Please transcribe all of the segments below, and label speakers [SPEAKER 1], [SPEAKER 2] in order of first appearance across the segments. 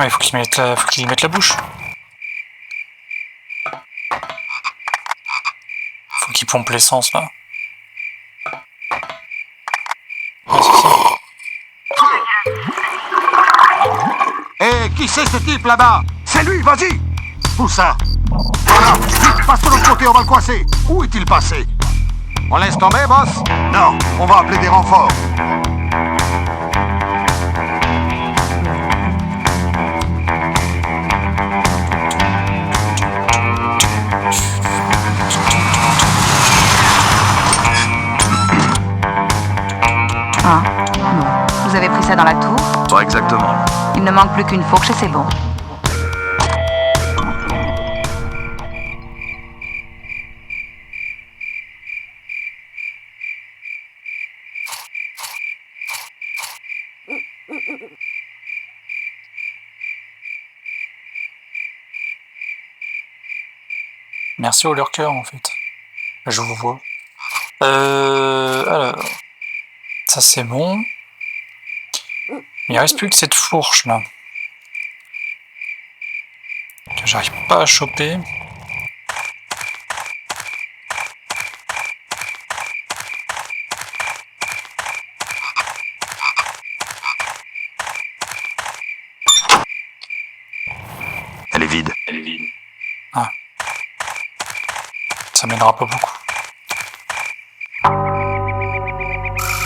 [SPEAKER 1] Ouais, il faut qu'il y mette la bouche. Faut qu'il pompe l'essence là. Ouais, c'est ça.
[SPEAKER 2] Hé, qui c'est ce type là-bas? C'est lui, vas-y! Pousse ça! Voilà, vite, passe de l'autre côté, on va le coincer! Où est-il passé? On laisse tomber, boss? Non, on va appeler des renforts.
[SPEAKER 3] Ah, non. Vous avez pris ça dans la tour?
[SPEAKER 4] Pas exactement.
[SPEAKER 3] Il ne manque plus qu'une fourche et c'est bon.
[SPEAKER 1] Merci au lurker en fait. Je vous vois. Alors. Ça c'est bon. Il reste plus que cette fourche là. Que j'arrive pas à choper.
[SPEAKER 4] Elle est vide.
[SPEAKER 1] Ah. Ça m'aidera pas beaucoup.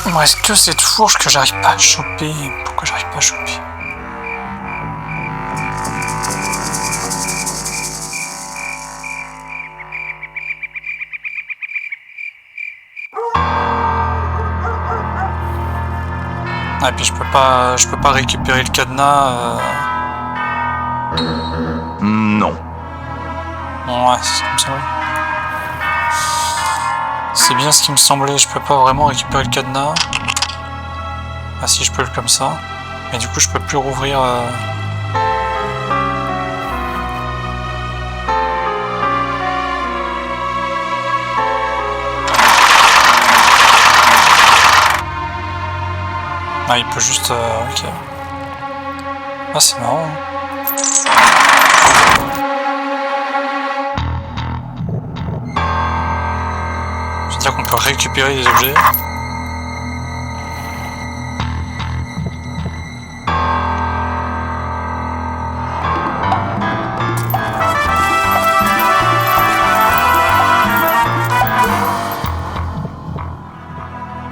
[SPEAKER 1] Il me reste que cette fourche que j'arrive pas à choper. Pourquoi j'arrive pas à choper? Ah, et puis je peux pas récupérer le cadenas.
[SPEAKER 4] Non.
[SPEAKER 1] Ouais, c'est comme ça, ouais. C'est bien ce qui me semblait, je peux pas vraiment récupérer le cadenas. Ah si, je peux le comme ça. Mais du coup, je peux plus rouvrir... Ah, il peut juste... ok. Ah, c'est marrant. C'est-à-dire qu'on peut récupérer des objets.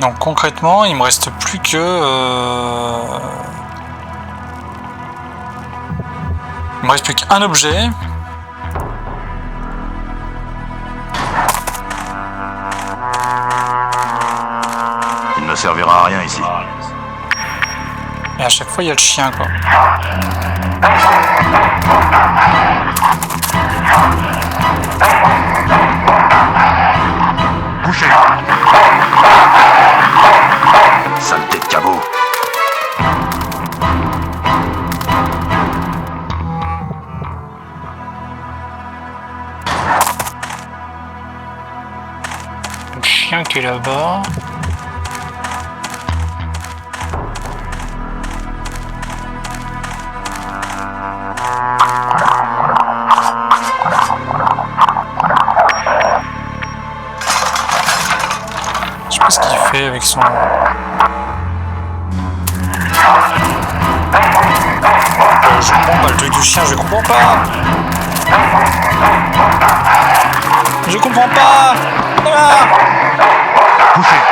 [SPEAKER 1] Donc concrètement, il me reste plus que... Il me reste plus qu'un objet.
[SPEAKER 4] Il ne servira à rien ici.
[SPEAKER 1] Et à chaque fois, il y a le chien, quoi.
[SPEAKER 2] Bouchez!
[SPEAKER 4] Saleté de cabot.
[SPEAKER 1] Le chien qui est là-bas. Je sais pas ce qu'il fait avec son... je comprends pas le truc du chien, je comprends pas. Je comprends pas. Ah.
[SPEAKER 2] Bouchez!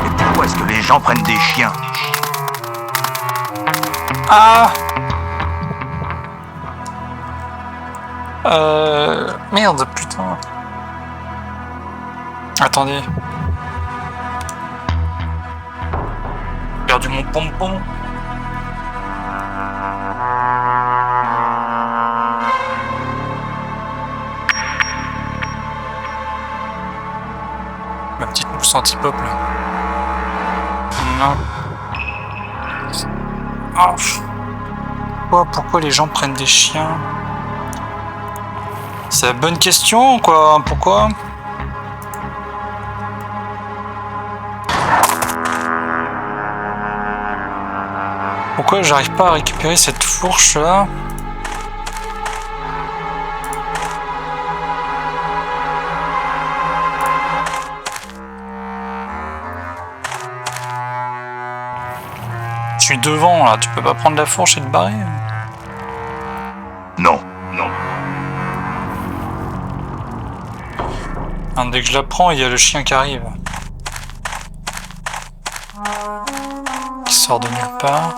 [SPEAKER 4] Et pourquoi est-ce que les gens prennent des chiens?
[SPEAKER 1] Ah. Merde, putain. Attendez. J'ai perdu mon pompon. Ma petite mousse anti-pop là. Non. Oh. Pourquoi les gens prennent des chiens? C'est la bonne question quoi. Pourquoi? Pourquoi j'arrive pas à récupérer cette fourche là? Je suis devant là, tu peux pas prendre la fourche et te barrer?
[SPEAKER 4] Non, non.
[SPEAKER 1] Hein, dès que je la prends, il y a le chien qui arrive. Qui sort de nulle part.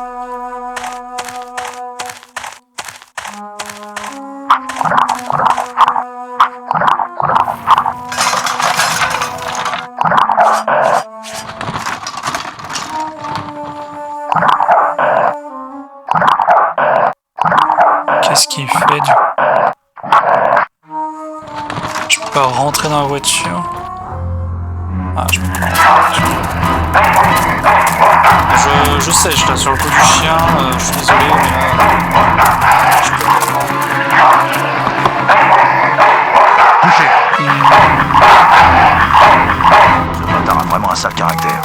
[SPEAKER 1] Qu'est-ce qu'il fait du... Je peux pas rentrer dans la voiture. Ah, je peux pas rentrer dans la voiture. Je sèche là sur le coup du chien, je suis désolé, mais là... Je peux pas.
[SPEAKER 2] Touché.
[SPEAKER 4] Ce bâtard a vraiment un sale caractère.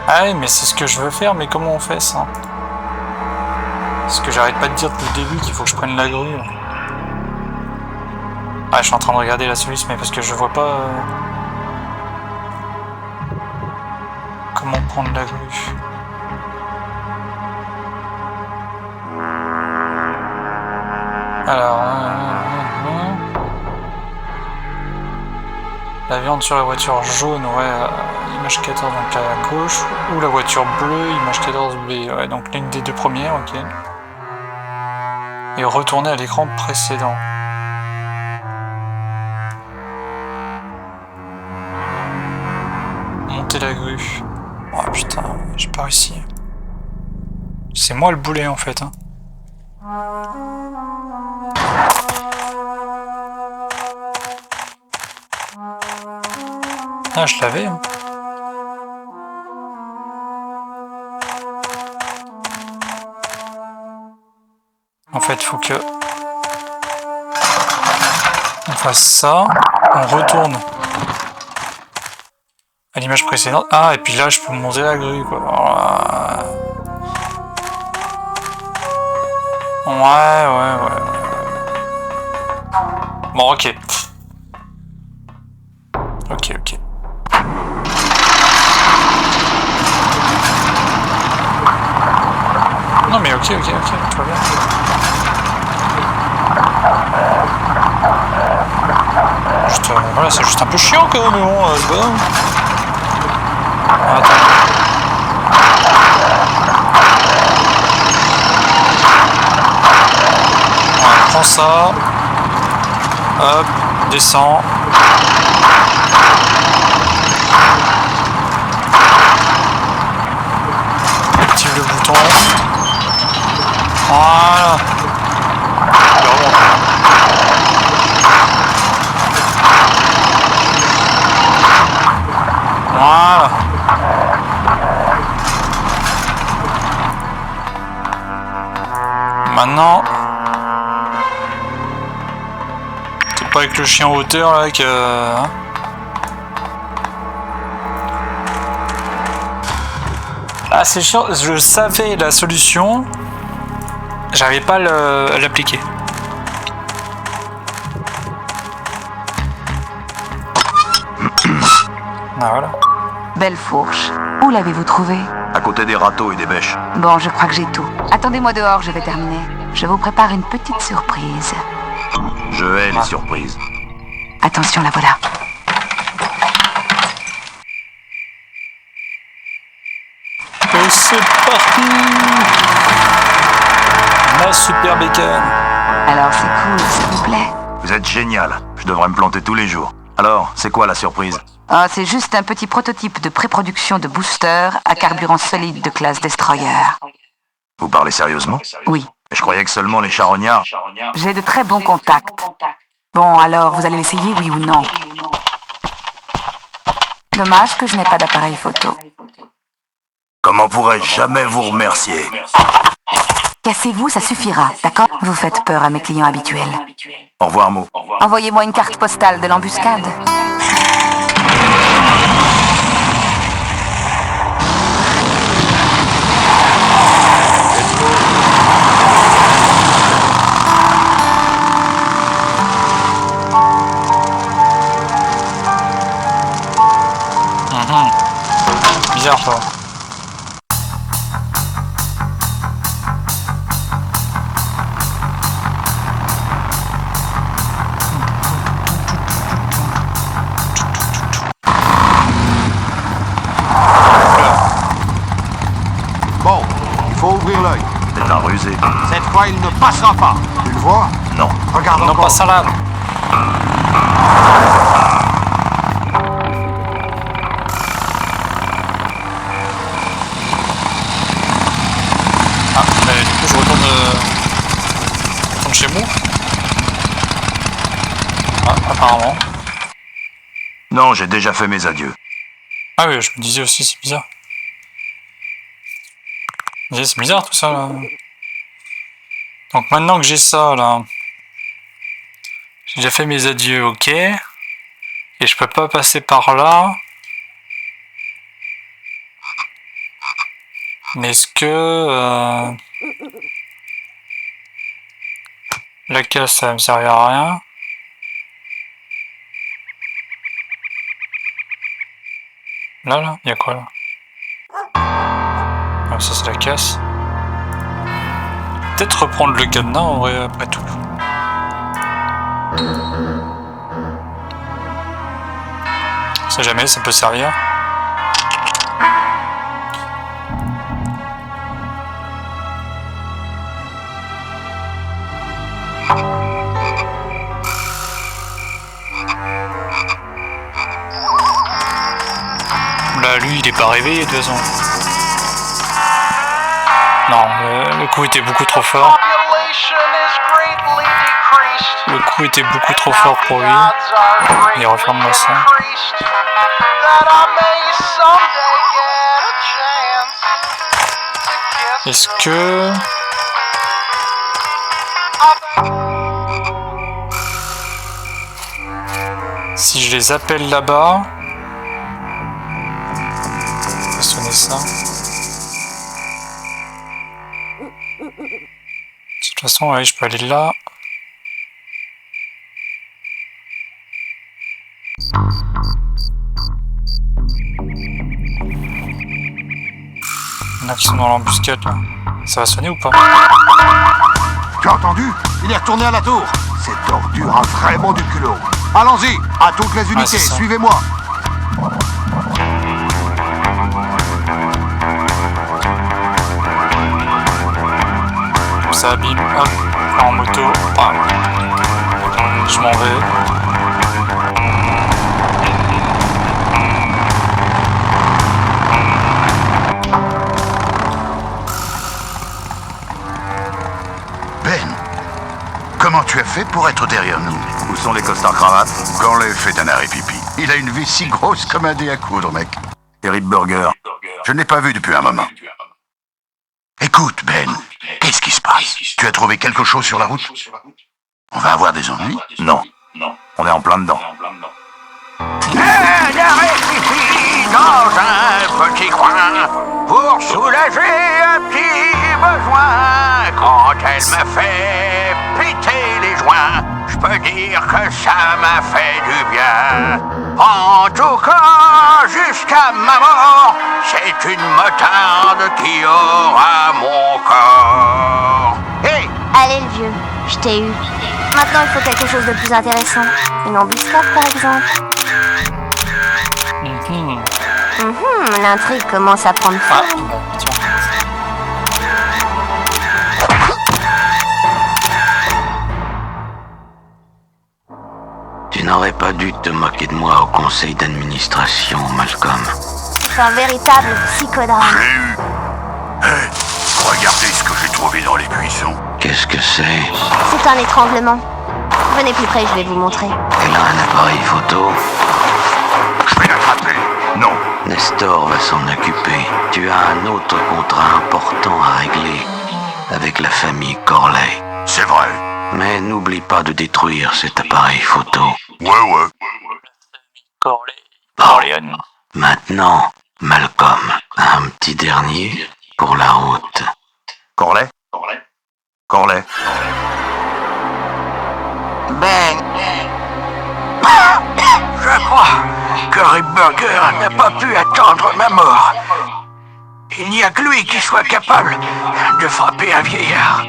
[SPEAKER 1] Ah oui, mais c'est ce que je veux faire, mais comment on fait ça? Parce que j'arrête pas de dire depuis le début qu'il faut que je prenne la grue. Ah, je suis en train de regarder la solution, mais parce que je vois pas... Comment prendre la grue. Alors... La viande sur la voiture jaune, ouais, image 14, donc à gauche, ou la voiture bleue, image 14B, ouais, donc l'une des deux premières, ok. Et retourner à l'écran précédent. Monter la grue. Oh putain, j'ai pas réussi. C'est moi le boulet en fait, hein. Ah, je l'avais, hein. En fait, faut que... on fasse ça, on retourne à l'image précédente. Ah, et puis là, je peux monter la grue, quoi. Ouais. Bon, ok. Ok. Non mais ok, tout va bien. Juste, voilà, c'est juste un peu chiant quand même, mais bon, c'est pas grave. Attends. Voilà, prends ça. Hop, descends. Active le bouton. Voilà. Voilà. Maintenant, c'est pas avec le chien en hauteur là que... hein. Ah c'est chiant, je savais la solution, j'arrivais pas à l'appliquer. Ah voilà.
[SPEAKER 3] Belle fourche. Où l'avez-vous trouvée?
[SPEAKER 4] À côté des râteaux et des bêches.
[SPEAKER 3] Bon, je crois que j'ai tout. Attendez-moi dehors, je vais terminer. Je vous prépare une petite surprise.
[SPEAKER 4] Je hais les surprises.
[SPEAKER 3] Attention, la voilà.
[SPEAKER 1] Et c'est parti. Ma super bécane.
[SPEAKER 3] Alors c'est cool, s'il vous plaît.
[SPEAKER 4] Vous êtes génial. Je devrais me planter tous les jours. Alors, c'est quoi la surprise?
[SPEAKER 3] Ah, c'est juste un petit prototype de pré-production de booster à carburant solide de classe Destroyer.
[SPEAKER 4] Vous parlez sérieusement?
[SPEAKER 3] Oui.
[SPEAKER 4] Je croyais que seulement les charognards...
[SPEAKER 3] J'ai de très bons contacts. Bon, alors, vous allez l'essayer, oui ou non? Dommage que je n'ai pas d'appareil photo.
[SPEAKER 4] Comment pourrais-je jamais vous remercier?
[SPEAKER 3] Cassez-vous, ça suffira, d'accord? Vous faites peur à mes clients habituels.
[SPEAKER 4] Au revoir, Mo.
[SPEAKER 3] Envoyez-moi une carte postale de l'embuscade.
[SPEAKER 1] Bizarre, toi.
[SPEAKER 2] Bon, il faut ouvrir l'œil.
[SPEAKER 4] C'est un rusé.
[SPEAKER 2] Cette fois, il ne passera pas. Tu le vois?
[SPEAKER 4] Non.
[SPEAKER 2] Regarde
[SPEAKER 1] Non,
[SPEAKER 2] encore.
[SPEAKER 1] pas ça là. Ah, mais du coup, je retourne chez moi. Ah, apparemment.
[SPEAKER 4] Non, j'ai déjà fait mes adieux.
[SPEAKER 1] Ah oui, je me disais aussi, c'est bizarre. Je me disais, c'est bizarre tout ça là. Donc maintenant que j'ai ça là, j'ai déjà fait mes adieux, ok. Et je peux pas passer par là. Mais est-ce que la casse ça va me servir à rien? Là, il y a quoi là? Ah, ça c'est la casse. Peut-être reprendre le cadenas en vrai après tout. On sait jamais, ça peut servir. Là, lui, il est pas réveillé de toute façon. Non, le coup était beaucoup trop fort. Le coup était beaucoup trop fort pour lui. Et referme-moi ça. Est-ce que... si je les appelle là-bas... Ça va sonner ça. De toute façon, ouais, je peux aller là. Il y en a qui sont dans l'embuscade là. Ça va sonner ou pas?
[SPEAKER 2] Tu as entendu? Il est retourné à la tour. Cette ordure a vraiment du culot. Allons-y, à toutes les unités,
[SPEAKER 1] c'est ça.
[SPEAKER 2] suivez-moi.
[SPEAKER 1] Comme ça, bim, hop, là en moto, bam. Je m'en vais.
[SPEAKER 5] Ben, comment tu as fait pour être derrière nous?
[SPEAKER 4] Où sont les costards cravates?
[SPEAKER 5] L'enlève fait un arrêt pipi. Il a une vie si grosse comme un dé à coudre, mec.
[SPEAKER 4] Et Rip Burger.
[SPEAKER 5] Je ne l'ai pas vu depuis un moment. Écoute, Ben, qu'est-ce qui se passe? Tu as trouvé quelque chose sur la route? On va avoir des ennuis?
[SPEAKER 4] Non. On est en plein dedans.
[SPEAKER 2] Un arrêt pipi dans un petit coin pour soulager un petit besoin. Quand elle me fait péter les joints, je peux dire que ça m'a fait du bien. En tout cas, jusqu'à ma mort, c'est une motarde qui aura mon corps. Hey!
[SPEAKER 6] Allez le vieux, je t'ai eu. Maintenant il faut quelque chose de plus intéressant. Une embuscade par exemple. L'intrigue commence à prendre
[SPEAKER 1] Ah,
[SPEAKER 6] forme.
[SPEAKER 1] tiens.
[SPEAKER 7] Tu n'aurais pas dû te moquer de moi au conseil d'administration, Malcolm.
[SPEAKER 6] C'est un véritable psychodrame.
[SPEAKER 5] J'ai eu. Hé, regardez ce que j'ai trouvé dans les buissons.
[SPEAKER 7] Qu'est-ce que c'est?
[SPEAKER 6] C'est un étranglement. Venez plus près, je vais vous montrer.
[SPEAKER 7] Elle a un appareil photo.
[SPEAKER 5] Je vais l'attraper. Non.
[SPEAKER 7] Nestor va s'en occuper. Tu as un autre contrat important à régler avec la famille Corley.
[SPEAKER 5] C'est vrai.
[SPEAKER 7] Mais n'oublie pas de détruire cet appareil photo.
[SPEAKER 5] Ouais.
[SPEAKER 1] Corleone.
[SPEAKER 7] Maintenant, Malcolm, un petit dernier pour la route.
[SPEAKER 4] Corley? Corley.
[SPEAKER 8] Ben... Je crois que Rip Burger n'a pas pu attendre ma mort. Il n'y a que lui qui soit capable de frapper un vieillard.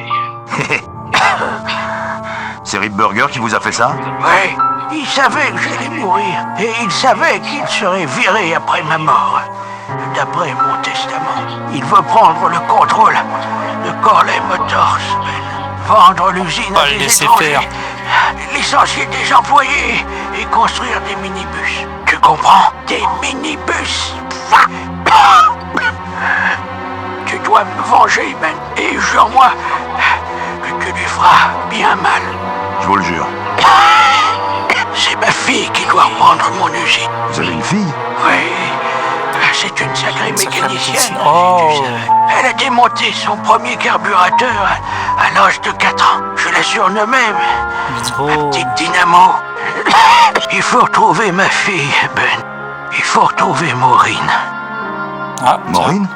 [SPEAKER 4] C'est Rip Burger qui vous a fait ça?
[SPEAKER 8] Oui, il savait que j'allais mourir et il savait qu'il serait viré après ma mort. D'après mon testament, il veut prendre le contrôle de Corley Motors, vendre l'usine
[SPEAKER 1] Pas
[SPEAKER 8] à
[SPEAKER 1] le
[SPEAKER 8] des
[SPEAKER 1] laisser
[SPEAKER 8] étrangers,
[SPEAKER 1] faire.
[SPEAKER 8] licencier des employés et construire des minibus. Tu comprends? Des minibus. Tu dois me venger, Ben, et jure-moi que tu lui feras bien mal.
[SPEAKER 4] Je vous le jure.
[SPEAKER 8] C'est ma fille qui doit reprendre mon usine.
[SPEAKER 4] Vous avez une fille?
[SPEAKER 8] Oui, c'est une sacrée mécanicienne.
[SPEAKER 1] Oh.
[SPEAKER 8] Tu savais. Elle a démonté son premier carburateur à l'âge de 4 ans. Je la surnommais ma petite dynamo. Il faut retrouver ma fille, Ben. Il faut retrouver Maureen.
[SPEAKER 1] Ah,
[SPEAKER 4] Maureen?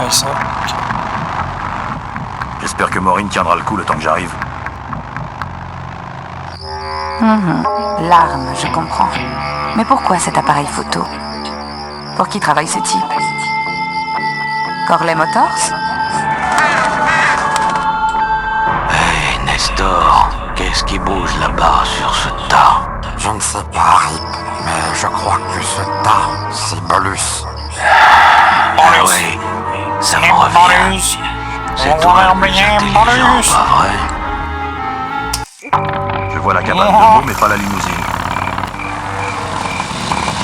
[SPEAKER 1] Ouais, ça. Ok.
[SPEAKER 4] J'espère que Maureen tiendra le coup le temps que j'arrive.
[SPEAKER 3] L'arme, je comprends. Mais pourquoi cet appareil photo? Pour qui travaille ce type? Corley Motors?
[SPEAKER 7] Hé, Nestor, qu'est-ce qui bouge là-bas sur ce tas?
[SPEAKER 9] Je ne sais pas, Rip, mais je crois que ce tas, c'est Bolus.
[SPEAKER 7] Ah oui, ça me revient. C'est toi le plus intelligent, pas vrai?
[SPEAKER 4] Je vois la cabane de Mo, mais pas la limousine.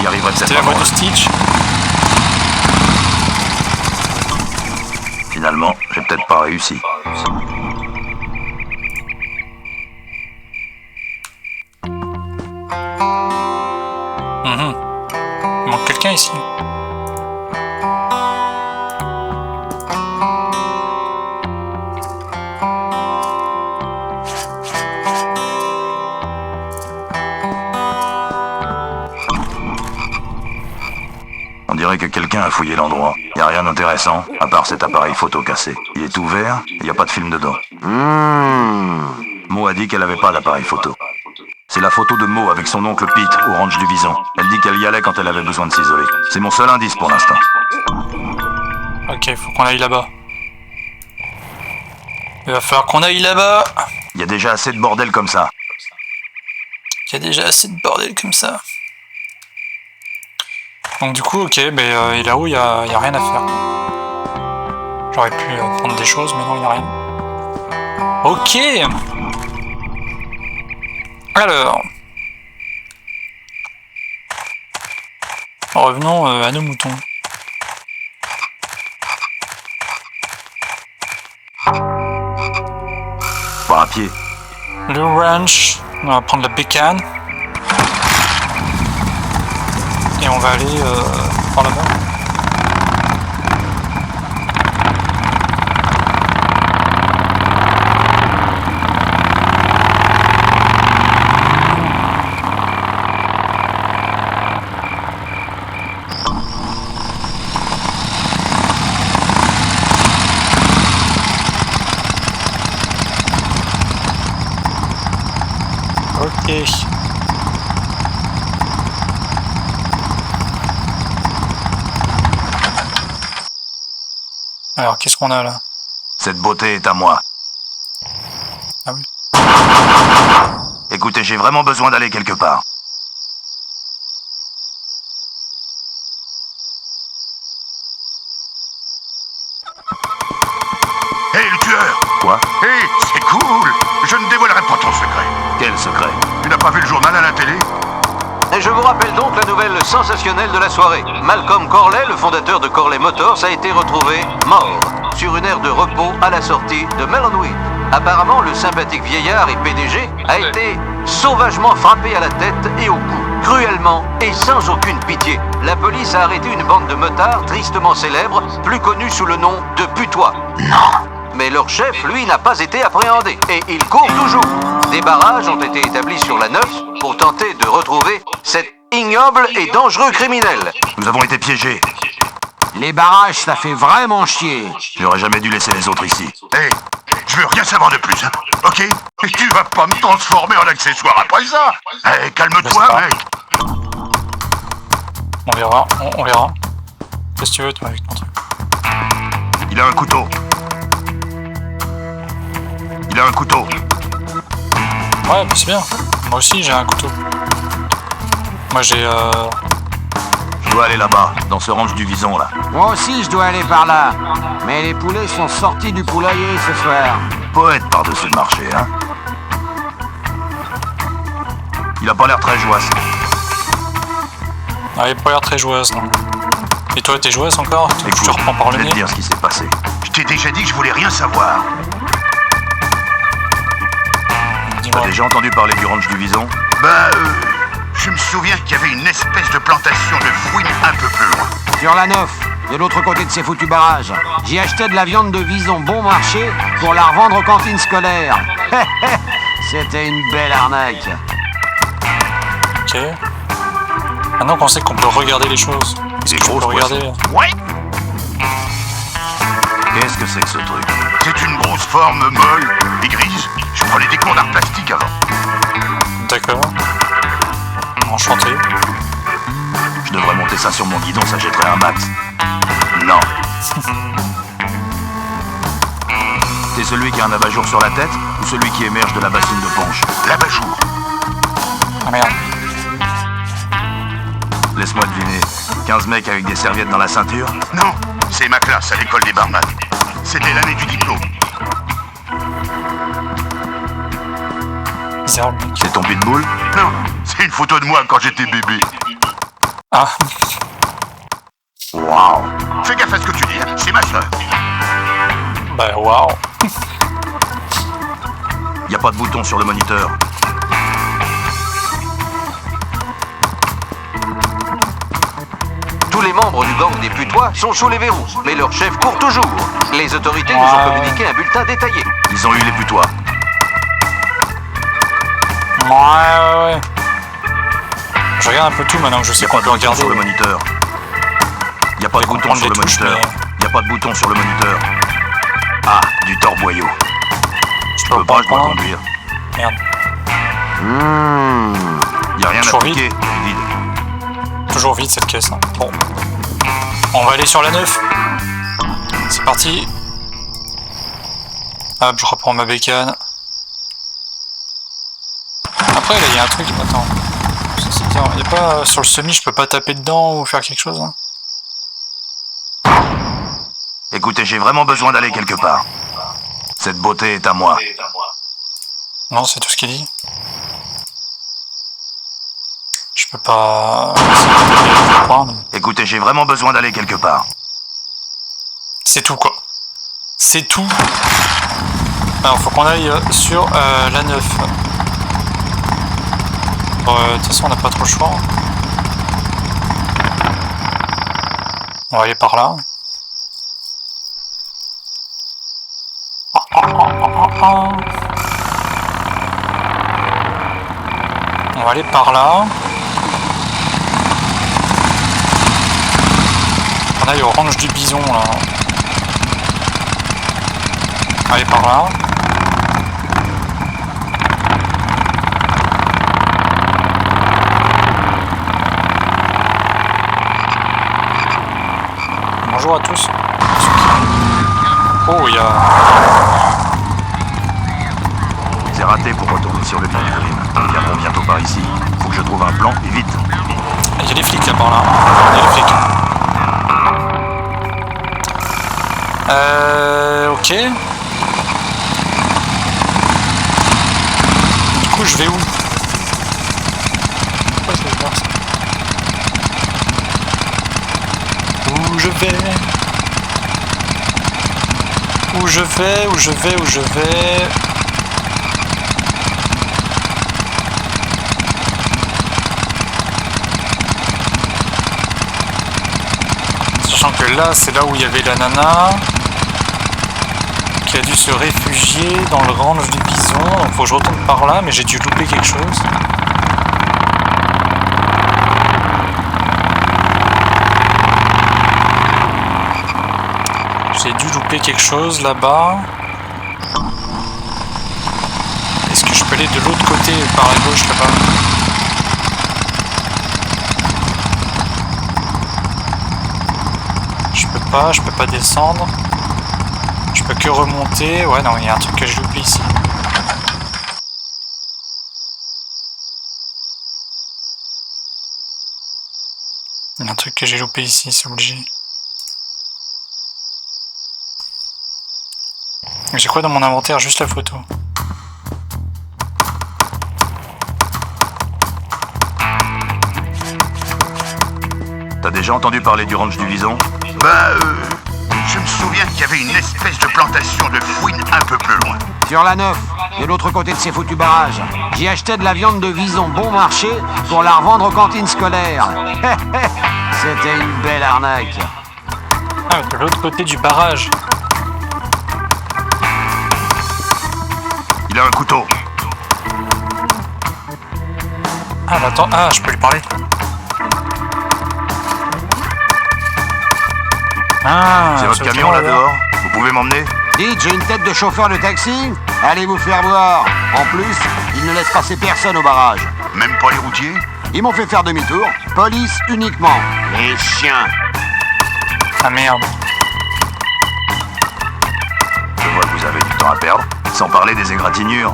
[SPEAKER 4] Il arriverait peut-être
[SPEAKER 1] C'était la
[SPEAKER 4] avant.
[SPEAKER 1] voix de Stitch.
[SPEAKER 4] Finalement, j'ai peut-être pas réussi.
[SPEAKER 1] Il manque quelqu'un ici.
[SPEAKER 4] On dirait que quelqu'un a fouillé l'endroit. Y a rien d'intéressant, à part cet appareil photo cassé. Il est ouvert, et y a pas de film dedans. Mo a dit qu'elle avait pas d'appareil photo. C'est la photo de Mo avec son oncle Pete au ranch du Bison. Elle dit qu'elle y allait quand elle avait besoin de s'isoler. C'est mon seul indice pour l'instant.
[SPEAKER 1] Ok, faut qu'on aille là-bas. Il va falloir qu'on aille là-bas.
[SPEAKER 4] Y a déjà assez de bordel comme ça.
[SPEAKER 1] Il y a déjà assez de bordel comme ça. Donc du coup, ok, et là-haut, il y a rien à faire. J'aurais pu prendre des choses, mais non, il n'y a rien. Ok. Alors. Revenons à nos moutons.
[SPEAKER 4] Pas à pied.
[SPEAKER 1] Le ranch, on va prendre la bécane. Et on va aller par là-bas. Ok. Alors, qu'est-ce qu'on a là?
[SPEAKER 4] Cette beauté est à moi.
[SPEAKER 1] Ah oui.
[SPEAKER 4] Écoutez, j'ai vraiment besoin d'aller quelque part.
[SPEAKER 5] Hé, le tueur!
[SPEAKER 4] Quoi?
[SPEAKER 5] Hé, c'est cool!
[SPEAKER 4] Quel secret?
[SPEAKER 5] Tu n'as pas vu le journal à la télé?
[SPEAKER 7] Et je vous rappelle donc la nouvelle sensationnelle de la soirée. Malcolm Corley, le fondateur de Corley Motors, a été retrouvé mort sur une aire de repos à la sortie de Melonweed. Apparemment, le sympathique vieillard et PDG a été sauvagement frappé à la tête et au cou, cruellement et sans aucune pitié. La police a arrêté une bande de motards tristement célèbres, plus connue sous le nom de Putois. Non. Mais leur chef, lui, n'a pas été appréhendé. Et il court toujours. Des barrages ont été établis sur la 9 pour tenter de retrouver cet ignoble et dangereux criminel.
[SPEAKER 4] Nous avons été piégés.
[SPEAKER 2] Les barrages, ça fait vraiment chier.
[SPEAKER 4] J'aurais jamais dû laisser les autres ici.
[SPEAKER 5] Hé, je veux rien savoir de plus, hein, ok? Et tu vas pas me transformer en accessoire après ça. Hé, calme-toi,
[SPEAKER 1] Bah,
[SPEAKER 5] mec.
[SPEAKER 1] On verra, on verra. Qu'est-ce que tu veux, toi, avec ton truc?
[SPEAKER 4] Il a un couteau. Il a un couteau.
[SPEAKER 1] Ouais, bah c'est bien. Moi aussi, j'ai un couteau. Moi, j'ai...
[SPEAKER 4] Je dois aller là-bas, dans ce ranch du Vison, là.
[SPEAKER 2] Moi aussi, je dois aller par là. Mais les poulets sont sortis du poulailler ce soir.
[SPEAKER 4] Poète par-dessus le marché, hein. Il a pas l'air très joyeux.
[SPEAKER 1] Ah, il a pas l'air très joueuse, non. Et toi, t'es joueuse encore? Tu te reprends par le
[SPEAKER 4] je vais
[SPEAKER 1] nez?
[SPEAKER 4] te dire ce qui s'est passé.
[SPEAKER 5] Je t'ai déjà dit que je voulais rien savoir.
[SPEAKER 4] T'as
[SPEAKER 1] Dis-moi.
[SPEAKER 4] déjà entendu parler du ranch du Vison?
[SPEAKER 5] Je me souviens qu'il y avait une espèce de plantation de fouines un peu plus loin.
[SPEAKER 2] Sur la 9, de l'autre côté de ces foutus barrages. J'y achetais de la viande de vison bon marché pour la revendre aux cantines scolaires. C'était une belle arnaque.
[SPEAKER 1] Ok. Maintenant qu'on sait qu'on peut regarder les choses. Est-ce
[SPEAKER 4] Des
[SPEAKER 1] que je peux
[SPEAKER 4] grosses
[SPEAKER 1] regarder?
[SPEAKER 5] Ouais.
[SPEAKER 4] Qu'est-ce que c'est que ce truc?
[SPEAKER 5] C'est une grosse forme molle et grise. Je prenais des cours d'art plastique avant.
[SPEAKER 1] D'accord. Enchanté.
[SPEAKER 4] Je devrais monter ça sur mon guidon, ça jetterait un max. Non. T'es celui qui a un abat-jour sur la tête ou celui qui émerge de la bassine de Ponche?
[SPEAKER 5] L'abat-jour.
[SPEAKER 1] Ah merde.
[SPEAKER 4] Laisse-moi deviner. 15 mecs avec des serviettes dans la ceinture?
[SPEAKER 5] Non, c'est ma classe à l'école des barman. C'était l'année du diplôme.
[SPEAKER 1] Bizarre, le mec.
[SPEAKER 4] C'est ton pitbull?
[SPEAKER 5] Non, c'est une photo de moi quand j'étais bébé.
[SPEAKER 1] Ah.
[SPEAKER 4] Waouh.
[SPEAKER 5] Fais gaffe à ce que tu dis, hein. C'est ma soeur.
[SPEAKER 1] Bah, waouh.
[SPEAKER 4] Y a pas de bouton sur le moniteur.
[SPEAKER 7] Tous les membres du gang des Putois sont sous les verrous, mais leur chef court toujours. Les autorités nous ont communiqué un bulletin détaillé.
[SPEAKER 4] Ils ont eu les putois.
[SPEAKER 1] Ouais. Je regarde un peu tout maintenant que je sais
[SPEAKER 4] Y a
[SPEAKER 1] qu'on
[SPEAKER 4] pas de
[SPEAKER 1] peut
[SPEAKER 4] bouton
[SPEAKER 1] regarder.
[SPEAKER 4] sur le moniteur. Y a pas de bouton
[SPEAKER 1] comprendre
[SPEAKER 4] sur le
[SPEAKER 1] les touches,
[SPEAKER 4] moniteur. Y a pas de bouton sur le moniteur. Ah, du torboyau.
[SPEAKER 1] Je
[SPEAKER 4] Je peux pas, je dois
[SPEAKER 1] prendre.
[SPEAKER 4] conduire.
[SPEAKER 1] Merde.
[SPEAKER 4] Y a rien à
[SPEAKER 1] Toujours
[SPEAKER 4] piquer,
[SPEAKER 1] vide.
[SPEAKER 4] c'est vide.
[SPEAKER 1] Toujours vide cette caisse. Hein. Bon. On va aller sur la 9. C'est parti. Hop, je reprends ma bécane. Après, là, il y a un truc. Attends. Ça, c'est bizarre. Y a pas. Sur le semi, je peux pas taper dedans ou faire quelque chose, hein.
[SPEAKER 4] Écoutez, j'ai vraiment besoin d'aller quelque part. Cette beauté est à moi.
[SPEAKER 1] Non, c'est tout ce qu'il dit. Je peux pas. essayer de prendre.
[SPEAKER 4] Écoutez, j'ai vraiment besoin d'aller quelque part.
[SPEAKER 1] C'est tout, quoi. C'est tout. Alors, faut qu'on aille sur la 9. De toute façon, on n'a pas trop le choix. On va aller par là. On va aller par là. On aille au ranch du bison là. Allez par là. Bonjour à tous. Oh, il y a...
[SPEAKER 4] C'est raté pour retourner sur le lieu du crime. Ils viendront bientôt par ici. Faut que je trouve un plan, et vite.
[SPEAKER 1] Il y a des flics là par là. Il y a des flics. Ok. Du coup, Je vais où? Pourquoi je vais voir ça? Où je vais? Où je vais? Où je vais? Où je vais? Sachant que là, c'est là où il y avait la nana qui a dû se réfugier dans le range du bison. Donc faut que je retourne par là, mais j'ai dû louper quelque chose. J'ai dû louper quelque chose là-bas. Est-ce que je peux aller de l'autre côté, par la gauche là-bas? Je peux pas descendre. Je peux que remonter. Ouais, non, il y a un truc que j'ai loupé ici. Il y a un truc que j'ai loupé ici, c'est obligé. J'ai quoi dans mon inventaire? Juste la photo.
[SPEAKER 4] T'as déjà entendu parler du ranch du Vison?
[SPEAKER 5] Je me souviens qu'il y avait une espèce de plantation de fouines un peu plus loin.
[SPEAKER 2] Sur la 9, de l'autre côté de ces foutus barrages. J'y achetais de la viande de vison bon marché pour la revendre aux cantines scolaires. C'était une belle arnaque.
[SPEAKER 1] Ah, de l'autre côté du barrage.
[SPEAKER 4] Il a un couteau.
[SPEAKER 1] Ah, bah attends, ah, je peux lui parler. Ah,
[SPEAKER 4] C'est votre camion là dehors? Vous pouvez m'emmener?
[SPEAKER 2] Dites, j'ai une tête de chauffeur de taxi. Allez vous faire voir. En plus, ils ne laissent passer personne au barrage.
[SPEAKER 5] Même pas les routiers?
[SPEAKER 2] Ils m'ont fait faire demi-tour. Police uniquement. Les chiens.
[SPEAKER 1] Ah merde.
[SPEAKER 4] Je vois que vous avez du temps à perdre, sans parler des égratignures.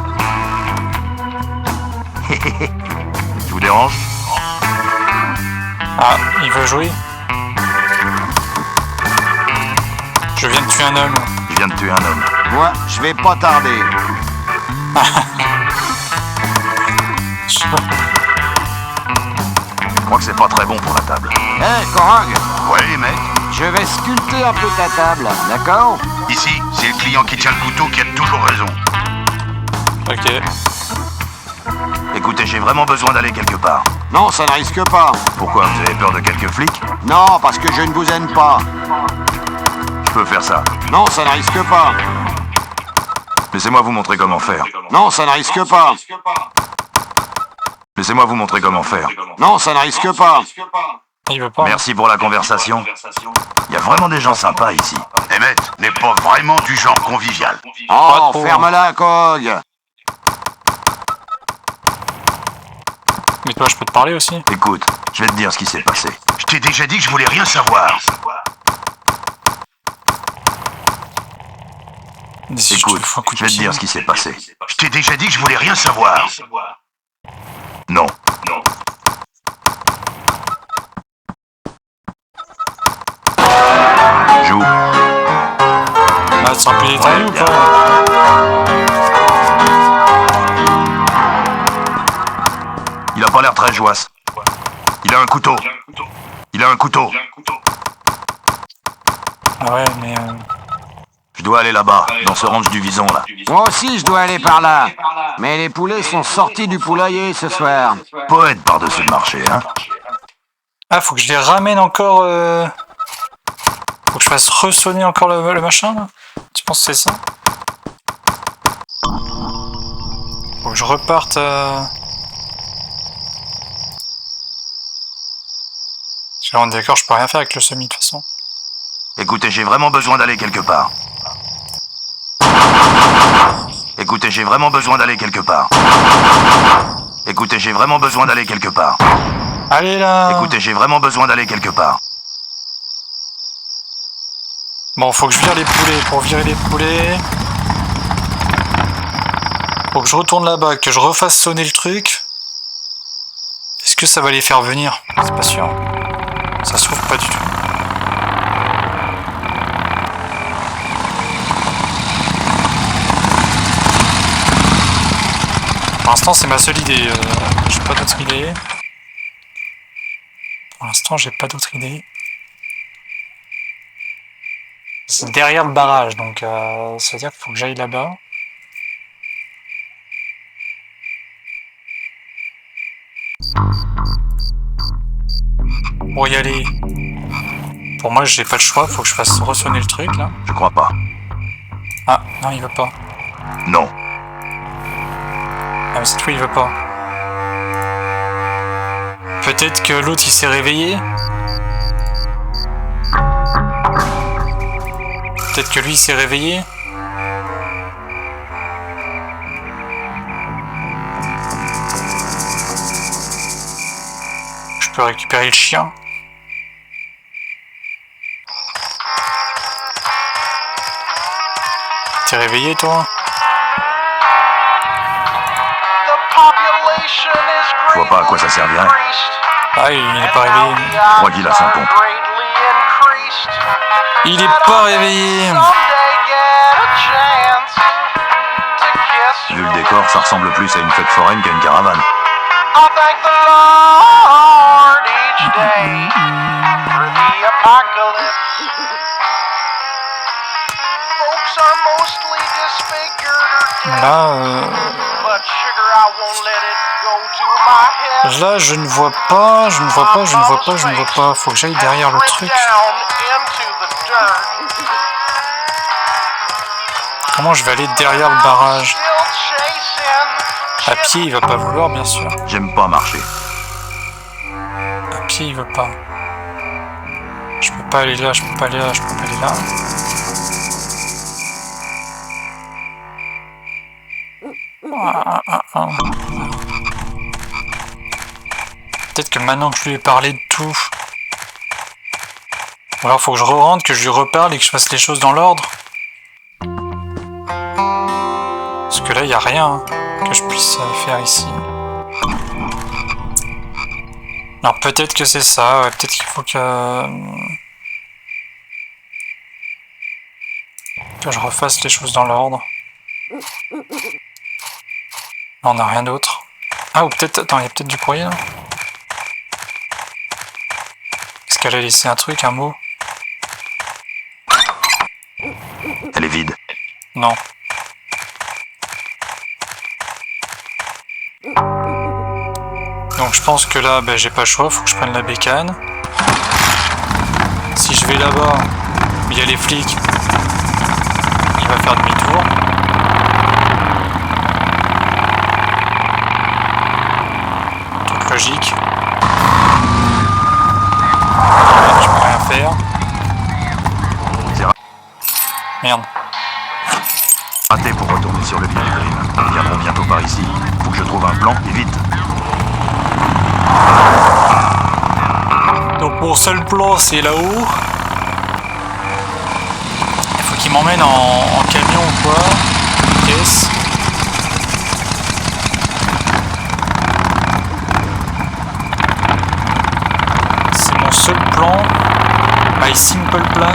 [SPEAKER 4] Je vous dérange?
[SPEAKER 1] Ah, il veut jouer. Je viens de tuer un homme.
[SPEAKER 4] Il vient de tuer un homme.
[SPEAKER 2] Moi, je vais pas tarder.
[SPEAKER 4] Je crois que c'est pas très bon pour la table.
[SPEAKER 2] Hé, Korog,
[SPEAKER 5] Ouais, mec.
[SPEAKER 2] je vais sculpter un peu ta table, d'accord?
[SPEAKER 5] Ici, c'est le client qui tient le couteau qui a toujours raison.
[SPEAKER 1] Ok.
[SPEAKER 4] Écoutez, j'ai vraiment besoin d'aller quelque part.
[SPEAKER 2] Non, ça ne risque pas.
[SPEAKER 4] Pourquoi? Vous avez peur de quelques flics?
[SPEAKER 2] Non, parce que je ne vous aime pas.
[SPEAKER 4] Je peux faire ça.
[SPEAKER 2] Non, ça ne risque pas.
[SPEAKER 4] Laissez-moi vous montrer comment faire.
[SPEAKER 2] Non, ça ne risque pas.
[SPEAKER 4] Laissez-moi vous montrer comment faire.
[SPEAKER 2] Non, ça ne risque pas.
[SPEAKER 1] Il veut pas.
[SPEAKER 4] Merci pour la conversation. Il y a vraiment des gens sympas ici.
[SPEAKER 5] Emmett n'est pas vraiment du genre convivial.
[SPEAKER 2] Oh,
[SPEAKER 1] trop.
[SPEAKER 2] ferme-la, Kog.
[SPEAKER 1] Mais toi, je peux te parler aussi.
[SPEAKER 4] Écoute, je vais te dire ce qui s'est passé.
[SPEAKER 5] Je t'ai déjà dit que je voulais rien savoir.
[SPEAKER 1] Si
[SPEAKER 4] Écoute,
[SPEAKER 1] te fous un coup de
[SPEAKER 4] je vais te
[SPEAKER 1] pied.
[SPEAKER 4] dire ce qui s'est passé.
[SPEAKER 5] Je t'ai déjà dit que je voulais rien savoir.
[SPEAKER 4] Non. Joue.
[SPEAKER 1] Ah, tu remplis les tailles ou
[SPEAKER 4] bien.
[SPEAKER 1] pas?
[SPEAKER 4] Il a pas l'air très joasse. Il a un couteau. Il a un couteau.
[SPEAKER 1] Ah ouais, mais...
[SPEAKER 4] Je dois aller là-bas, dans ce ranch du Vison, là.
[SPEAKER 2] Moi aussi, je dois aller par là. Mais les poulets sont sortis du poulailler ce soir.
[SPEAKER 4] Poète par-dessus le marché, hein.
[SPEAKER 1] Ah, faut que je les ramène encore... Faut que je fasse ressonner encore le machin, là? Tu penses que c'est ça? Faut que je reparte... On est d'accord, je peux rien faire avec le semi, de toute façon.
[SPEAKER 4] Écoutez, j'ai vraiment besoin d'aller quelque part. Écoutez, j'ai vraiment besoin d'aller quelque part. Écoutez, j'ai vraiment besoin d'aller quelque part.
[SPEAKER 1] Allez, là!
[SPEAKER 4] Écoutez, j'ai vraiment besoin d'aller quelque part.
[SPEAKER 1] Bon, faut que je vire les poulets. Pour virer les poulets... Faut que je retourne là-bas, que je refasse sonner le truc. Est-ce que ça va les faire venir? C'est pas sûr. Ça se trouve pas du tout. Pour l'instant, c'est ma seule idée. J'ai pas d'autre idée. Pour l'instant, j'ai pas d'autre idée. C'est derrière le barrage, donc ça veut dire qu'il faut que j'aille là-bas. Pour y aller. Pour moi, j'ai pas le choix, faut que je fasse ressonner le truc là.
[SPEAKER 4] Je crois pas.
[SPEAKER 1] Ah, non, il veut pas.
[SPEAKER 4] Non.
[SPEAKER 1] Ah, mais cette fois, il veut pas. Peut-être que l'autre il s'est réveillé. Peut-être que lui il s'est réveillé. Je peux récupérer le chien. T'es réveillé toi?
[SPEAKER 4] Je vois pas à quoi ça servirait.
[SPEAKER 1] Ah, il est pas réveillé.
[SPEAKER 4] Je crois qu'il a son compte.
[SPEAKER 1] Il est pas réveillé.
[SPEAKER 4] Vu le décor, ça ressemble plus à une fête foraine qu'à une caravane.
[SPEAKER 1] Là, je ne vois pas. Faut que j'aille derrière le truc. Comment je vais aller derrière le barrage? À pied, il va pas vouloir, bien sûr.
[SPEAKER 4] J'aime pas marcher.
[SPEAKER 1] À pied, il veut pas. Je peux pas aller là, je peux pas aller là. Peut-être que maintenant que je lui ai parlé de tout... Ou alors faut que je re-rentre, que je lui reparle et que je fasse les choses dans l'ordre. Parce que là, il n'y a rien que je puisse faire ici. Alors peut-être que c'est ça, ouais, peut-être qu'il faut que je refasse les choses dans l'ordre. On n'a rien d'autre. Ah, ou peut-être... Attends, il y a peut-être du courrier là. Est-ce qu'elle a laissé un truc, un mot?
[SPEAKER 4] Elle est vide.
[SPEAKER 1] Non. Donc je pense que là, j'ai pas le choix, faut que je prenne la bécane. Si je vais là-bas, il y a les flics, il va faire demi-tour. Toute logique. Là, je peux rien faire. Merde.
[SPEAKER 4] Raté pour retourner sur le village Grimm. Ils viendront bientôt par ici. Faut que je trouve un plan et vite.
[SPEAKER 1] Donc mon seul plan c'est là-haut. Il faut qu'il m'emmène en camion ou quoi. Caisse. C'est mon seul plan. My simple plan.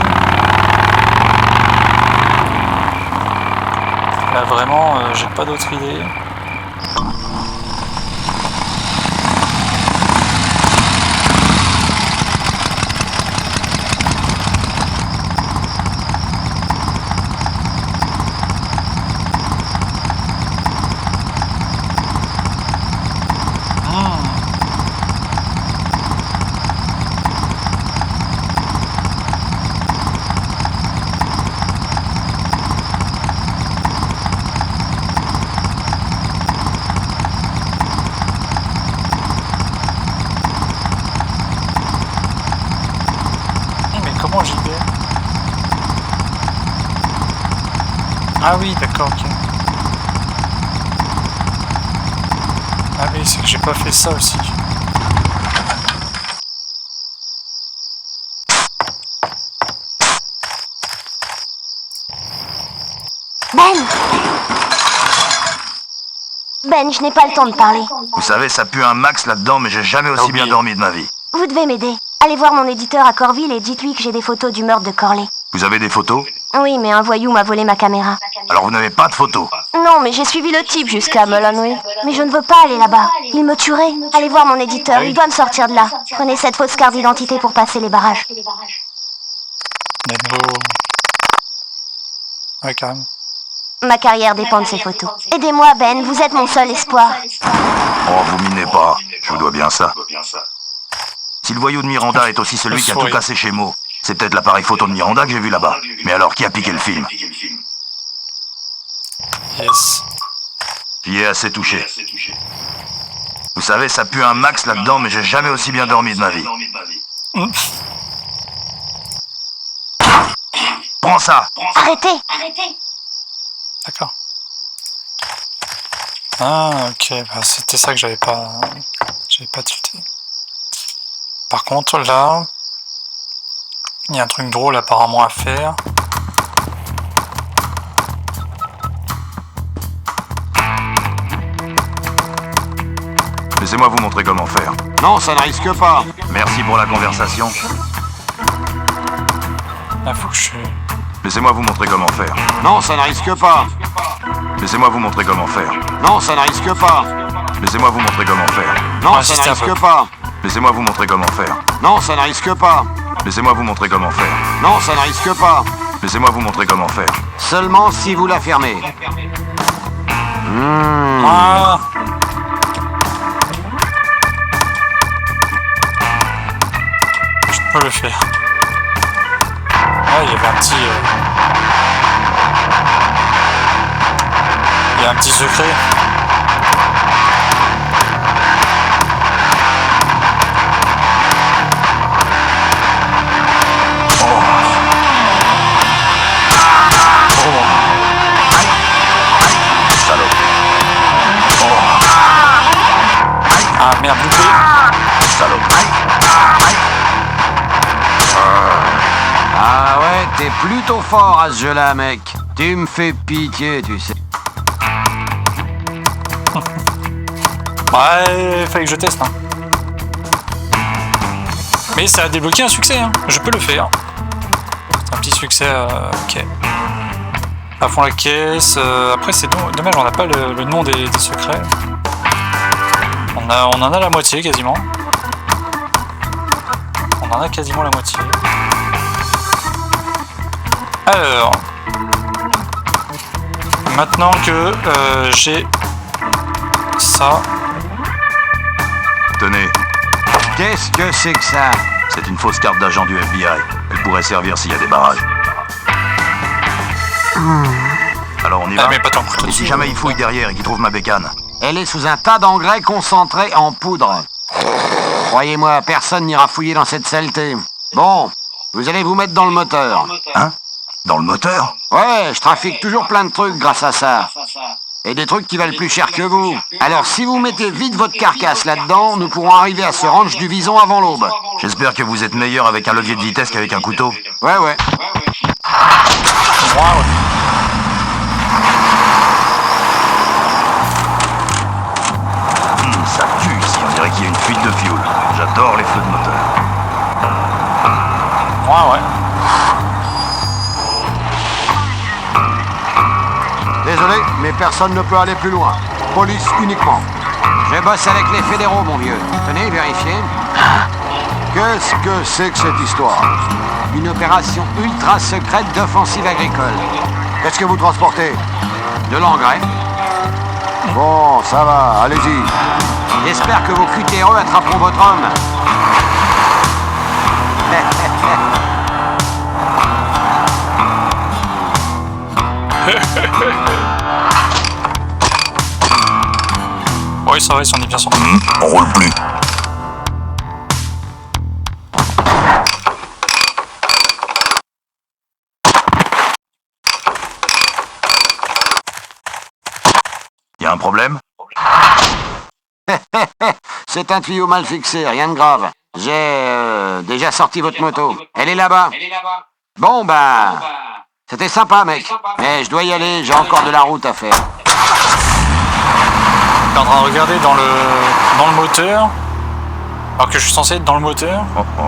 [SPEAKER 1] Là vraiment j'ai pas d'autre idée. Comment j'y vais? Ah oui, d'accord, ok. Ah oui, c'est que j'ai pas fait ça aussi.
[SPEAKER 6] Ben, je n'ai pas le temps de parler.
[SPEAKER 4] Vous savez, ça pue un max là-dedans, mais j'ai jamais aussi bien dormi de ma vie.
[SPEAKER 6] Vous devez m'aider. Allez voir mon éditeur à Corville et dites-lui que j'ai des photos du meurtre de Corley.
[SPEAKER 4] Vous avez des photos?
[SPEAKER 6] Oui, mais un voyou m'a volé ma caméra.
[SPEAKER 4] Alors vous n'avez pas de photo.
[SPEAKER 6] Non, mais j'ai suivi le type jusqu'à Mulholland. Mais je ne veux pas aller là-bas. Il me tuerait. Allez voir mon éditeur, il doit me sortir de là. Prenez cette fausse carte d'identité pour passer les barrages.
[SPEAKER 1] Let's go. Ouais, carrément.
[SPEAKER 6] Ma carrière dépend de ces photos. Aidez-moi, Ben, vous êtes mon seul espoir.
[SPEAKER 4] Oh, vous minez pas. Je vous dois bien ça. Si le voyou de Miranda est aussi celui qui a tout cassé chez Mo, c'est peut-être l'appareil photo de Miranda que j'ai vu là-bas. Mais alors, qui a piqué le film?
[SPEAKER 1] Yes.
[SPEAKER 4] J'y ai assez touché. Vous savez, ça pue un max là-dedans, mais j'ai jamais aussi bien dormi de ma vie. Prends ça!
[SPEAKER 6] Arrêtez!
[SPEAKER 1] D'accord. Ah, ok, bah, c'était ça que j'avais pas tilté. Par contre, là, il y a un truc drôle apparemment à faire.
[SPEAKER 4] Laissez-moi vous montrer comment faire.
[SPEAKER 2] Non, ça ne risque pas.
[SPEAKER 4] Merci pour la conversation.
[SPEAKER 1] Là, faut que je...
[SPEAKER 4] Laissez-moi vous montrer comment faire.
[SPEAKER 2] Non, ça ne risque pas.
[SPEAKER 4] Laissez-moi vous montrer comment faire.
[SPEAKER 2] Non, ça ne risque pas.
[SPEAKER 4] Laissez-moi vous montrer comment faire.
[SPEAKER 2] Non,
[SPEAKER 1] Ouais,
[SPEAKER 2] ça
[SPEAKER 1] c'est
[SPEAKER 2] ne
[SPEAKER 1] un peu.
[SPEAKER 2] risque pas.
[SPEAKER 4] Laissez-moi vous montrer comment faire.
[SPEAKER 2] Non, ça ne risque pas.
[SPEAKER 4] Laissez-moi vous montrer comment faire.
[SPEAKER 2] Non, ça ne risque pas.
[SPEAKER 4] Laissez-moi vous montrer comment faire.
[SPEAKER 2] Seulement si vous la fermez.
[SPEAKER 1] Ah, je peux le faire. Ah, il y avait un petit... Il y a un petit secret. Ah merde, loupé.
[SPEAKER 2] Ah ouais, t'es plutôt fort à ce jeu-là, mec. Tu me fais pitié, tu sais.
[SPEAKER 1] Ouais, fallait que je teste. Hein. Mais ça a débloqué un succès, hein. Je peux le faire. C'est un petit succès, ok. À fond la caisse. Après, c'est dommage, on n'a pas le nom des secrets. On en a la moitié quasiment. On en a quasiment la moitié. Alors, maintenant que j'ai ça.
[SPEAKER 4] Tenez,
[SPEAKER 2] Qu'est-ce que c'est que ça?
[SPEAKER 4] c'est une fausse carte d'agent du FBI. Elle pourrait servir s'il y a des barrages. Alors on y va.
[SPEAKER 1] Ah, mais pas tant que
[SPEAKER 4] Et si jamais il fouille derrière et qu'il trouve ma bécane?
[SPEAKER 2] Elle est sous un tas d'engrais concentrés en poudre. Croyez-moi, personne n'ira fouiller dans cette saleté. Bon, vous allez vous mettre dans le moteur.
[SPEAKER 4] Hein? Dans le moteur?
[SPEAKER 2] Ouais, je trafique toujours plein de trucs grâce à ça. Et des trucs qui valent plus cher que vous. Alors si vous mettez vite votre carcasse là-dedans, nous pourrons arriver à ce ranch du Vison avant l'aube.
[SPEAKER 4] J'espère que vous êtes meilleur avec un levier de vitesse qu'avec un couteau.
[SPEAKER 2] Ouais, ouais.
[SPEAKER 4] Ça pue ici, on dirait qu'il y a une fuite de fioul. J'adore les feux de moteur.
[SPEAKER 1] Ouais.
[SPEAKER 2] Désolé, mais personne ne peut aller plus loin. Police uniquement. Je bosse avec les fédéraux, mon vieux. Tenez, vérifiez. Qu'est-ce que c'est que cette histoire? Une opération ultra secrète d'offensive agricole. Qu'est-ce que vous transportez? De l'engrais. Bon, ça va, allez-y. J'espère que vos cutéreux attraperont votre homme.
[SPEAKER 1] Oui, ça va, ils sont bien sortis.
[SPEAKER 4] On roule plus. Y a un problème?
[SPEAKER 2] C'est un tuyau mal fixé, rien de grave. J'ai déjà sorti votre moto. Elle est là-bas. Bon, bah... C'était sympa, mec. Mais je dois y aller, j'ai encore de la route à faire.
[SPEAKER 1] T'es en train de regarder dans le moteur. Alors que je suis censé être dans le moteur.
[SPEAKER 4] Oh, oh.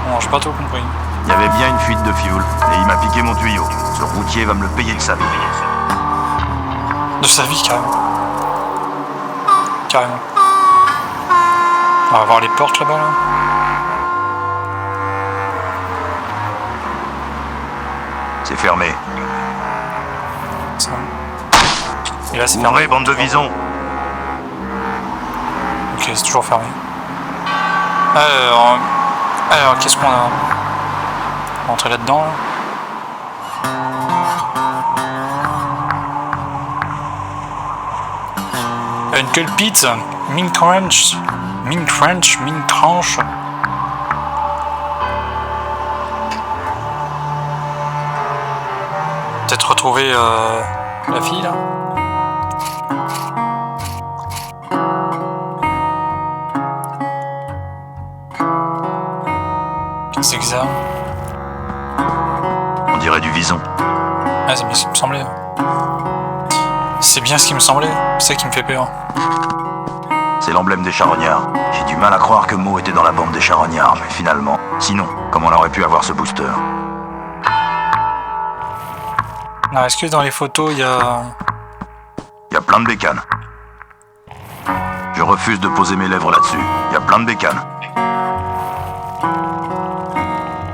[SPEAKER 1] Bon, j'ai pas tout compris.
[SPEAKER 4] Il y avait bien une fuite de fioul, et il m'a piqué mon tuyau. Ce routier va me le payer de sa vie.
[SPEAKER 1] De sa vie, carrément. Carrément. On va voir les portes là-bas, là.
[SPEAKER 4] C'est fermé.
[SPEAKER 1] Ça. Et là, c'est fermé.
[SPEAKER 4] Ouvrez, bande de visons.
[SPEAKER 1] Ok, c'est toujours fermé. Alors qu'est-ce qu'on a? On va rentrer là-dedans, là. Une culpite, mine crunch. Peut-être retrouver la fille là. Qu'est-ce que c'est?
[SPEAKER 4] On dirait du vison.
[SPEAKER 1] Ah, c'est bien ce qui me semblait. C'est bien ce qui me semblait. C'est ça qui me fait peur.
[SPEAKER 4] C'est l'emblème des charognards. J'ai du mal à croire que Mo était dans la bande des charognards, mais finalement... Sinon, comment on aurait pu avoir ce booster?
[SPEAKER 1] Alors, est-ce que dans les photos, il y a...
[SPEAKER 4] Il y a plein de bécanes. Je refuse de poser mes lèvres là-dessus. Il y a plein de bécanes.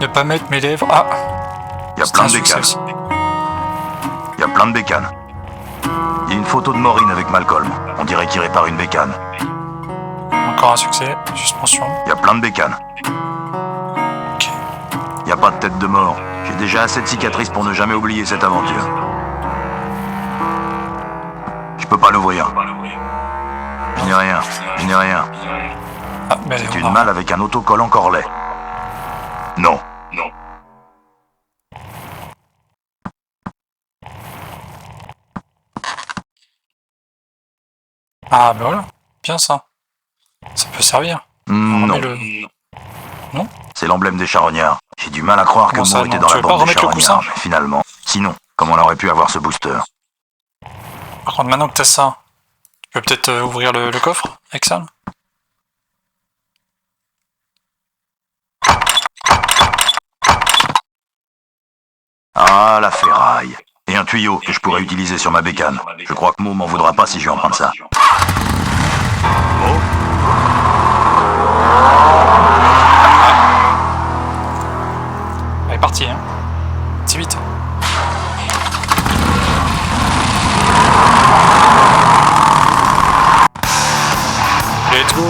[SPEAKER 1] Ne pas mettre mes lèvres... Ah!
[SPEAKER 4] Il y a plein de bécanes. Il y a plein de bécanes. Il y a une photo de Maureen avec Malcolm. On dirait qu'il répare une bécane.
[SPEAKER 1] Encore un succès. Suspension.
[SPEAKER 4] Il y a plein de bécanes.
[SPEAKER 1] Ok.
[SPEAKER 4] Il n'y a pas de tête de mort. J'ai déjà assez de cicatrices pour ne jamais oublier cette aventure. Je peux pas l'ouvrir. Je n'ai rien. Je n'ai rien.
[SPEAKER 1] Ah, ben,
[SPEAKER 4] C'est une malle avec un autocollant Corlay. Non.
[SPEAKER 1] Ah, ben voilà. Bien ça. Ça peut servir.
[SPEAKER 4] Non.
[SPEAKER 1] Remets-le. Non?
[SPEAKER 4] C'est l'emblème des charognards. J'ai du mal à croire que
[SPEAKER 1] Comment ça,
[SPEAKER 4] Mo était
[SPEAKER 1] non?
[SPEAKER 4] dans
[SPEAKER 1] Tu
[SPEAKER 4] la
[SPEAKER 1] veux pas
[SPEAKER 4] bande des
[SPEAKER 1] remettre le coussin?
[SPEAKER 4] charognards, mais finalement... Sinon, comment on aurait pu avoir ce booster?
[SPEAKER 1] Par contre, maintenant que t'as ça, tu peux peut-être ouvrir le coffre avec ça?
[SPEAKER 4] Ah, la ferraille. Et un tuyau que je pourrais utiliser sur ma bécane. Je crois que Mo m'en voudra pas si je lui emprunte ça. Mo?
[SPEAKER 1] Elle est partie, hein. C'est vite. Let's go!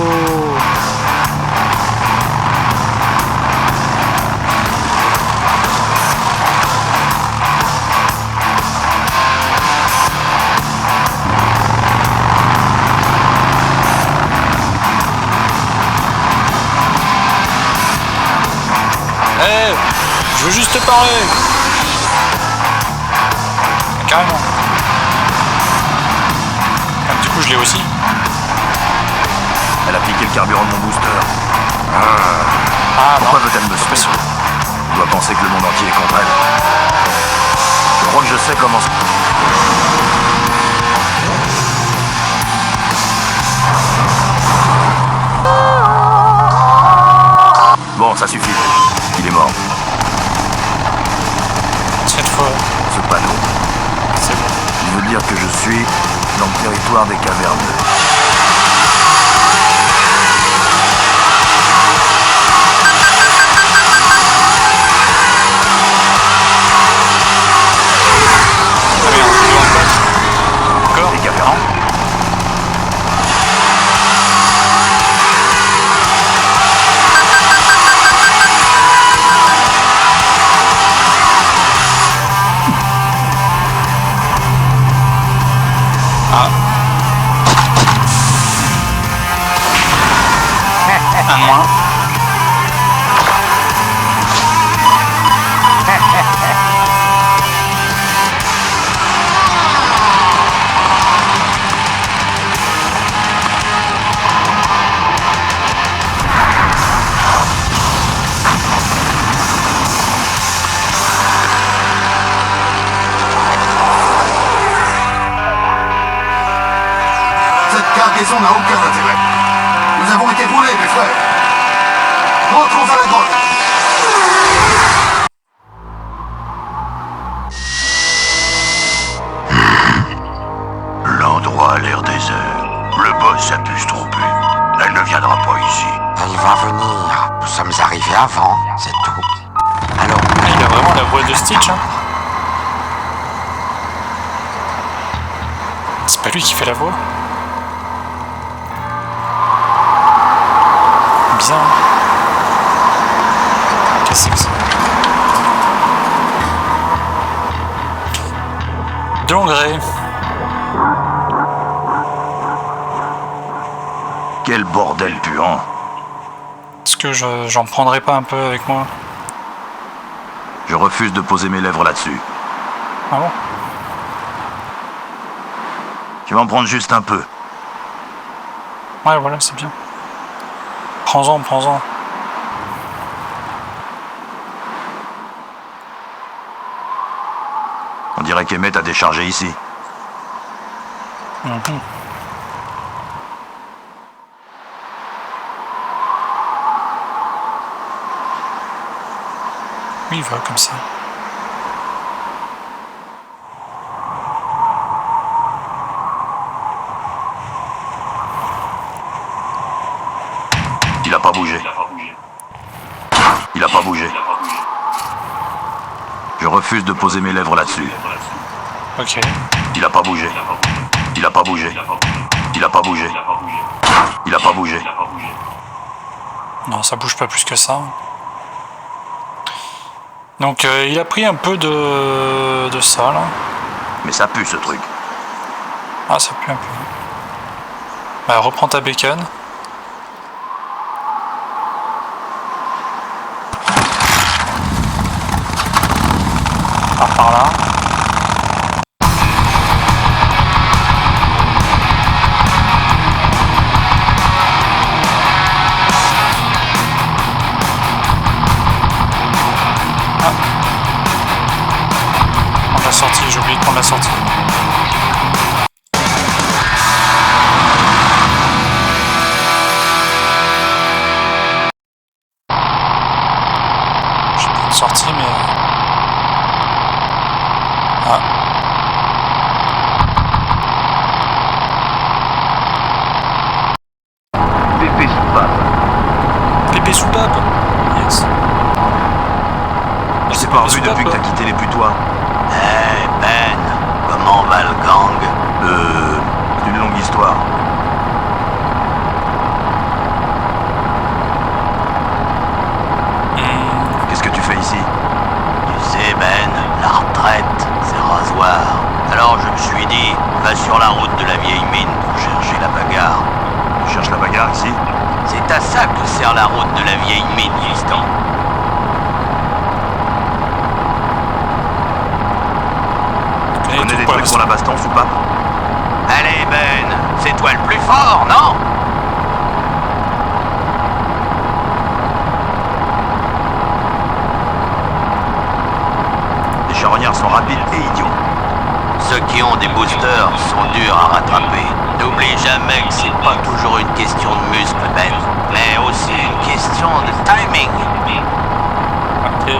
[SPEAKER 1] Hey, je veux juste te parler. Carrément. Ah, du coup, je l'ai aussi.
[SPEAKER 4] Elle a piqué le carburant de mon booster.
[SPEAKER 1] Ah,
[SPEAKER 4] Pourquoi
[SPEAKER 1] non.
[SPEAKER 4] veut-elle me sauver? Elle doit penser que le monde entier est contre elle. Je crois que je sais comment... Bon, ça suffit. Il est mort.
[SPEAKER 1] Cette fois,
[SPEAKER 4] Ce panneau.
[SPEAKER 1] c'est bon.
[SPEAKER 4] Il veut dire que je suis dans le territoire des cavernes.
[SPEAKER 1] Ah, merde, je dois en battre. Encore?
[SPEAKER 4] Des cavernes?
[SPEAKER 1] Ah. Un de moins.
[SPEAKER 5] Cette cargaison n'a aucun intérêt. Nous avons été brûlés, mes frères. Rentrons à la grotte. L'endroit a l'air désert. Le boss a pu se tromper. Elle ne viendra pas ici.
[SPEAKER 9] Elle va venir. Nous sommes arrivés avant, c'est tout. Alors,
[SPEAKER 1] Il a vraiment la voix de Stitch, hein. C'est pas lui qui fait la voix. Bien. Qu'est-ce que c'est? De l'engrais.
[SPEAKER 4] Quel bordel puant.
[SPEAKER 1] Est-ce que j'en prendrais pas un peu avec moi?
[SPEAKER 4] Je refuse de poser mes lèvres là-dessus.
[SPEAKER 1] Ah bon?
[SPEAKER 4] Tu vas en prendre juste un peu.
[SPEAKER 1] Ouais, voilà, c'est bien. Prends-en, prends-en.
[SPEAKER 4] On dirait qu'Emmet a déchargé ici.
[SPEAKER 1] Mhm. Oui, il va comme ça.
[SPEAKER 4] Il a pas bougé. Il a pas bougé. Je refuse de poser mes lèvres là-dessus.
[SPEAKER 1] Ok.
[SPEAKER 4] Il a pas bougé. Il a pas bougé. Il a pas bougé. Il a pas bougé.
[SPEAKER 1] Non, ça bouge pas plus que ça. Donc il a pris un peu de ça là.
[SPEAKER 4] Mais ça pue ce truc.
[SPEAKER 1] Ah, ça pue un peu. Bah, reprends ta bacon. Par là. Ah. Prendre la sortie, j'ai oublié de prendre la sortie. J'ai pris une sortie, mais... Ah.
[SPEAKER 7] Pépé soupape.
[SPEAKER 1] Pépé soupape. Yes.
[SPEAKER 4] Je t'ai pas revu depuis que t'as quitté les putois.
[SPEAKER 8] hey Ben, comment va le gang?
[SPEAKER 4] C'est une longue histoire. Qu'est-ce que tu fais ici?
[SPEAKER 8] Tu sais Ben, la retraite, c'est rasoir. Alors je me suis dit, va sur la route de la vieille mine pour chercher la bagarre.
[SPEAKER 4] Tu cherches la bagarre ici?
[SPEAKER 8] C'est à ça que sert la route de la vieille mine, Tristan.
[SPEAKER 4] Tu connais des trucs pour la baston ou pas?
[SPEAKER 8] Allez Ben, c'est toi le plus fort, non?
[SPEAKER 4] Les charognards sont rapides et idiots.
[SPEAKER 8] Ceux qui ont des boosters sont durs à rattraper. N'oublie jamais que c'est pas toujours une question de muscle, Ben, mais aussi une question de timing.
[SPEAKER 1] Ok.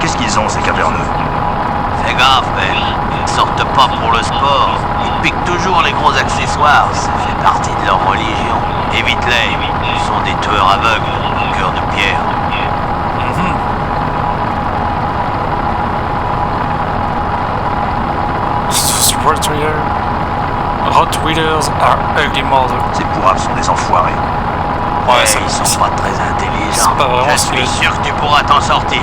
[SPEAKER 4] Qu'est-ce qu'ils ont, ces caverneux?
[SPEAKER 8] Fais gaffe, Ben. Ils sortent pas pour le sport. Ils piquent toujours les gros accessoires. Ça fait partie de leur religion. Évite-les. Ils sont des tueurs aveugles, au cœur de pierre.
[SPEAKER 1] Rottweilers are ugly mother.
[SPEAKER 4] Ces pourraves sont des enfoirés.
[SPEAKER 1] Ouais, ça
[SPEAKER 8] Ils sont pas très intelligents.
[SPEAKER 1] C'est pas vraiment
[SPEAKER 8] Je
[SPEAKER 1] ce qu'il
[SPEAKER 8] suis
[SPEAKER 1] a dit.
[SPEAKER 8] sûr que tu pourras t'en sortir.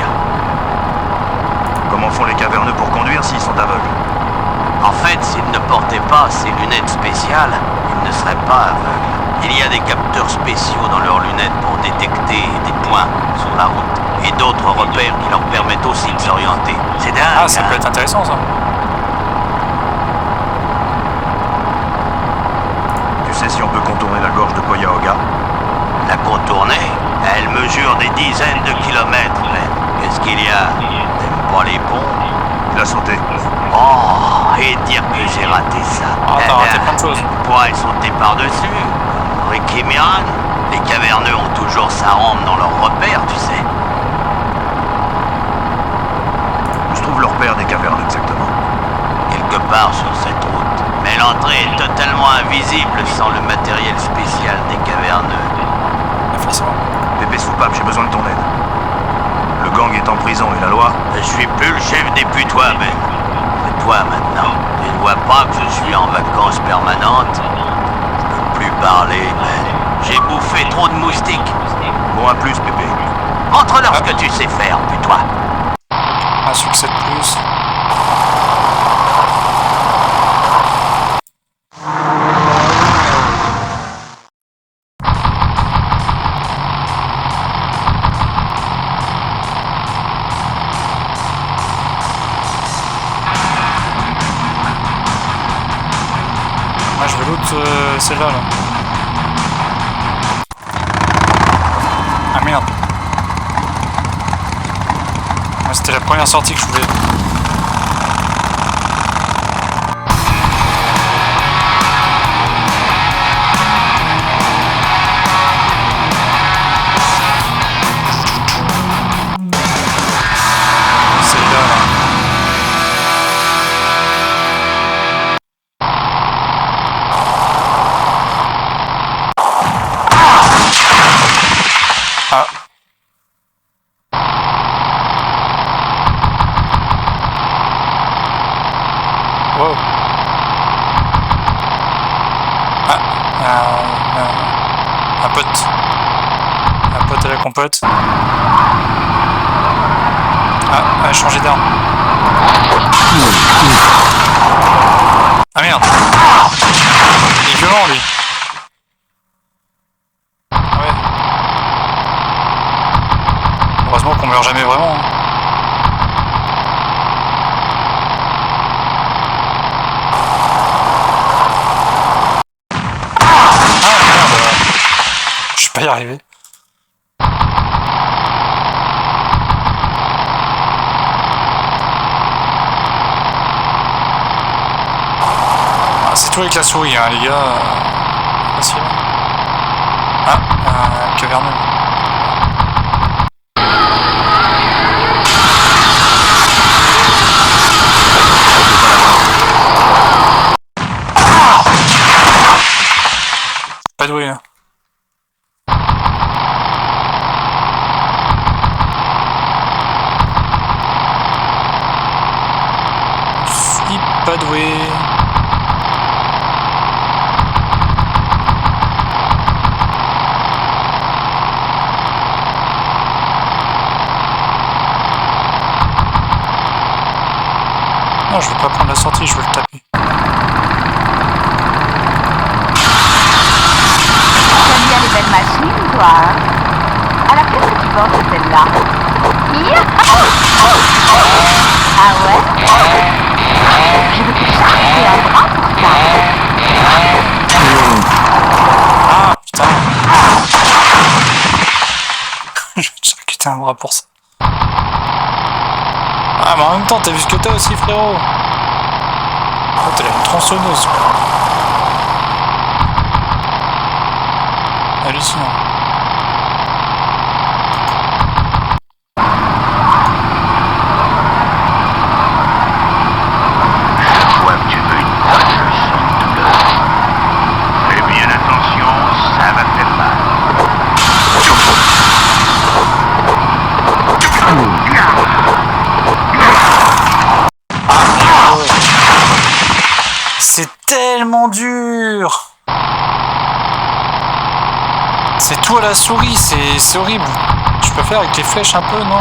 [SPEAKER 4] Comment font les caverneux pour conduire s'ils sont aveugles?
[SPEAKER 8] En fait, s'ils ne portaient pas ces lunettes spéciales, ils ne seraient pas aveugles. Il y a des capteurs spéciaux dans leurs lunettes pour détecter des points sur la route et d'autres repères qui leur permettent aussi de s'orienter. C'est dingue.
[SPEAKER 1] Ah, ça peut être intéressant ça.
[SPEAKER 4] Tu sais si on peut contourner la gorge de Cuyahoga?
[SPEAKER 8] La contourner, elle mesure des dizaines de kilomètres. Mais qu'est-ce qu'il y a? T'aimes pas les ponts?
[SPEAKER 4] Il a sauté.
[SPEAKER 8] Oh, et dire que j'ai raté ça.
[SPEAKER 1] Ah, t'as raté plein de choses.
[SPEAKER 8] Tu pourrais sauter par-dessus. Ricky Miran, les caverneux ont toujours sa rampe dans leurs repères, tu sais.
[SPEAKER 4] Où se trouve leur père des caverneux exactement?
[SPEAKER 8] Quelque part sur cette route. L'entrée est totalement invisible sans le matériel spécial des caverneux.
[SPEAKER 1] Forcément.
[SPEAKER 4] Pépé Soupape, j'ai besoin de ton aide. Le gang est en prison et la loi?
[SPEAKER 8] Je suis plus le chef des putois, Ben. C'est toi maintenant. Tu ne vois pas que je suis en vacances permanentes? Je peux plus parler, Ben. J'ai bouffé trop de moustiques.
[SPEAKER 4] Bon, à plus, Pépé.
[SPEAKER 8] Montre-leur ce que tu sais faire, putois.
[SPEAKER 1] Un succès de plus. Moi je veux l'autre, celle-là là. Ah merde. Moi c'était la première sortie que je voulais. Celle-là là. Ah. Wow. Ah. Un pote. Un pote à la compote. Ah, elle a changé d'arme. Ah merde. Il est violent lui. Ouais. Heureusement qu'on meurt jamais vraiment. Hein. Ah merde. Je suis pas y arrivé. Ah, c'est tout avec la souris, hein, les gars. Facile. Ah, caverneux. Pas doué là. Je suis pas doué. Non, je veux pas prendre la sortie, je veux le taper.
[SPEAKER 3] T'aimes bien les belles machines, toi, hein? À laquelle tu penses celle-là? Ah ouais? Je vais te charger un bras pour ça.
[SPEAKER 1] Ah, putain. Je vais te charcuter un bras pour ça. Ah, mais en même temps, t'as vu ce que t'as aussi, frérot? Oh, t'as une tronçonneuse, quoi. Hallucinant.
[SPEAKER 5] Je vois que tu veux une bonne leçon de douleur. Fais bien attention, ça va faire mal.
[SPEAKER 1] C'est tellement dur. C'est tout à la souris, c'est horrible. Je peux faire avec les flèches un peu, non?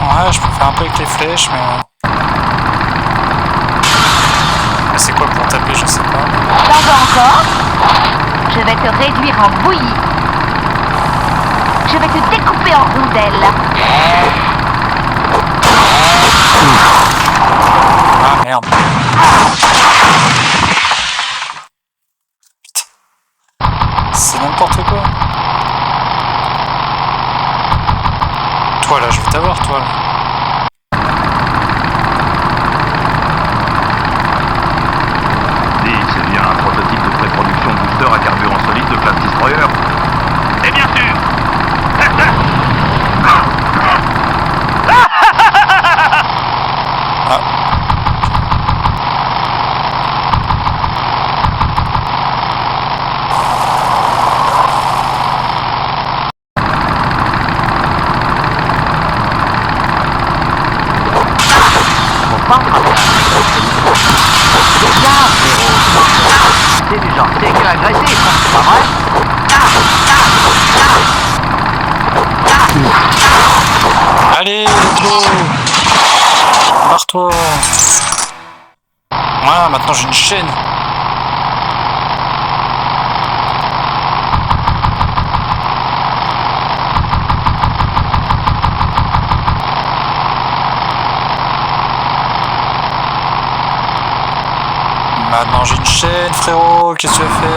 [SPEAKER 1] Ouais, je peux faire un peu avec les flèches, mais c'est quoi pour taper, je sais pas.
[SPEAKER 3] T'en veux encore? Je vais te réduire en bouillie. Je vais te découper en rondelles.
[SPEAKER 1] Ah merde. Putain. C'est n'importe quoi. Toi là, je vais t'avoir, toi là.
[SPEAKER 4] Dis, c'est bien un prototype de pré-production booster à carburant solide de classe Destroyer.
[SPEAKER 5] Et bien sûr.
[SPEAKER 1] Ah.
[SPEAKER 8] n'en sais que agressif, c'est pas vrai?
[SPEAKER 1] Allez, let's go. Barre-toi. Voilà, maintenant j'ai une chaîne. Maintenant j'ai une chaîne, frérot. Qu'est-ce que tu vas faire?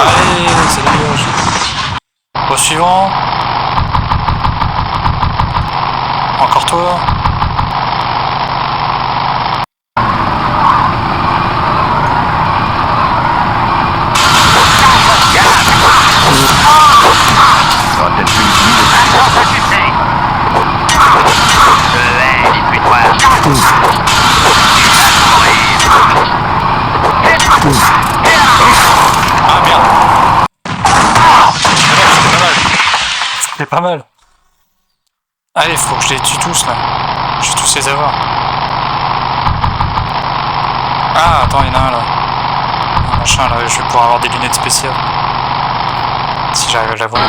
[SPEAKER 1] Allez, ça dégage. Au suivant. Encore toi.
[SPEAKER 5] J'aurais peut-être pu l'utiliser.
[SPEAKER 1] Ah merde. C'était pas mal. Allez, faut que je les tue tous là. Je vais tous les avoir. Ah, attends, il y en a un là. Un machin là, je vais pouvoir avoir des lunettes spéciales. Si j'arrive à l'avoir.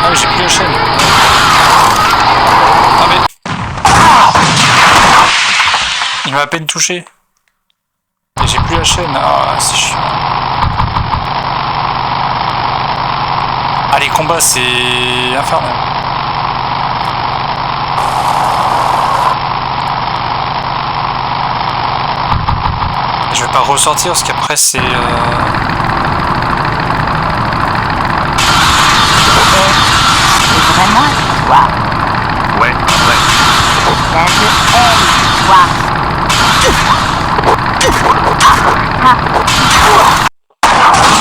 [SPEAKER 1] Ah mais j'ai plus la chaîne. Ah mais... Il m'a à peine touché. Et j'ai plus la chaîne. Ah c'est chiant. Ah les combats c'est infernal. Je vais pas ressortir parce qu'après c'est...
[SPEAKER 3] Vraiment histoire.
[SPEAKER 5] Ouais, après.
[SPEAKER 3] La histoire.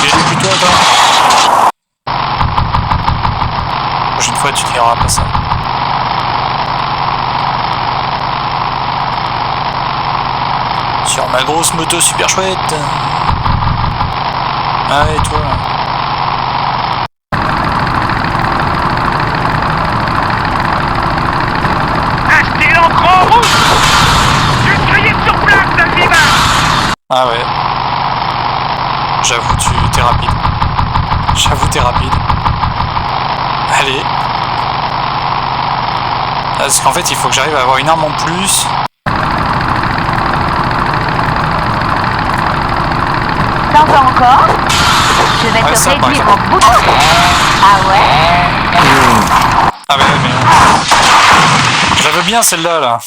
[SPEAKER 1] J'ai dit plutôt attends. La prochaine fois tu diras pas ça. Sur ma grosse moto super chouette. Ah et toi là.
[SPEAKER 8] Achetez l'encre en rouge! Je vais crier sur place, la viva!
[SPEAKER 1] Ah ouais. J'avoue t'es rapide. J'avoue t'es rapide. Allez. Parce qu'en fait il faut que j'arrive à avoir une arme en plus.
[SPEAKER 3] T'en veux encore? Je vais
[SPEAKER 1] Ouais,
[SPEAKER 3] te
[SPEAKER 1] ça, par
[SPEAKER 3] réduire
[SPEAKER 1] exemple.
[SPEAKER 3] en bouton. Ah ouais?
[SPEAKER 1] Ah mais je la veux bien celle-là là.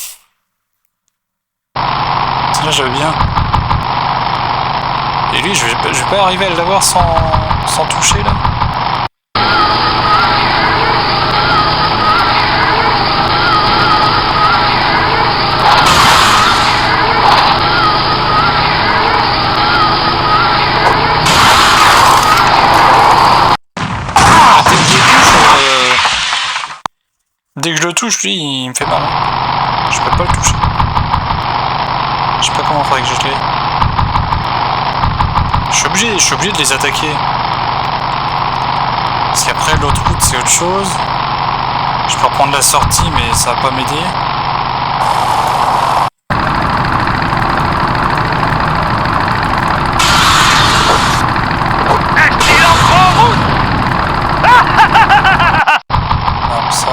[SPEAKER 1] Celle-là je la veux bien. Et lui je vais pas arriver à l'avoir sans toucher là. Dès que je le touche, lui, il me fait mal. Je peux pas le toucher. Je sais pas comment faudrait que je l'ai. Je suis obligé de les attaquer. Parce qu'après, l'autre route, c'est autre chose. Je peux reprendre la sortie, mais ça va pas m'aider.
[SPEAKER 8] Achetez l'encre en rouge!
[SPEAKER 1] Ah, ça...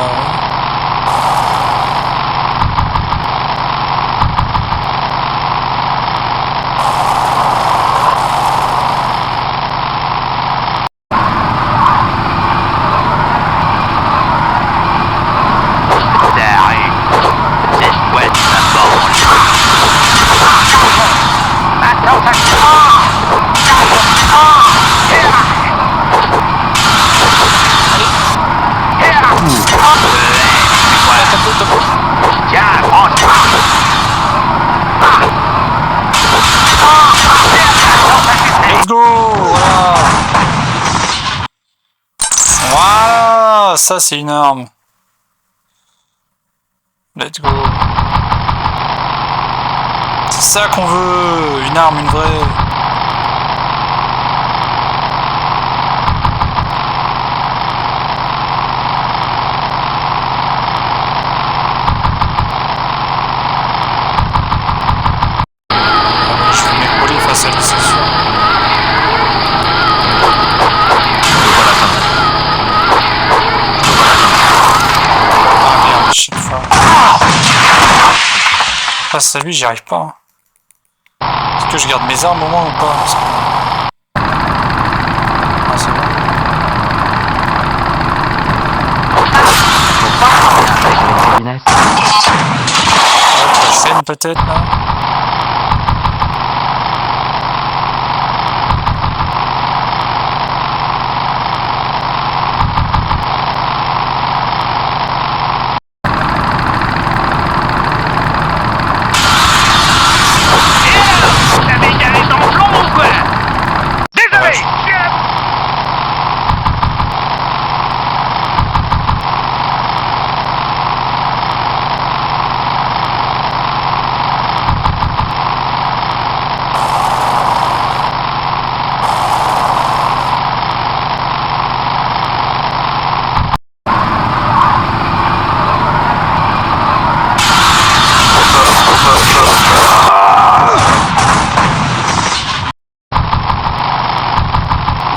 [SPEAKER 1] Let's go! Voilà! Voilà! Ça, c'est une arme. Let's go! C'est ça qu'on veut! Une arme, une vraie! Face à lui, j'y arrive pas. Est-ce que je garde mes armes au moins ou pas? Ah, c'est bon.
[SPEAKER 3] Lunettes.
[SPEAKER 1] La chaîne peut-être là.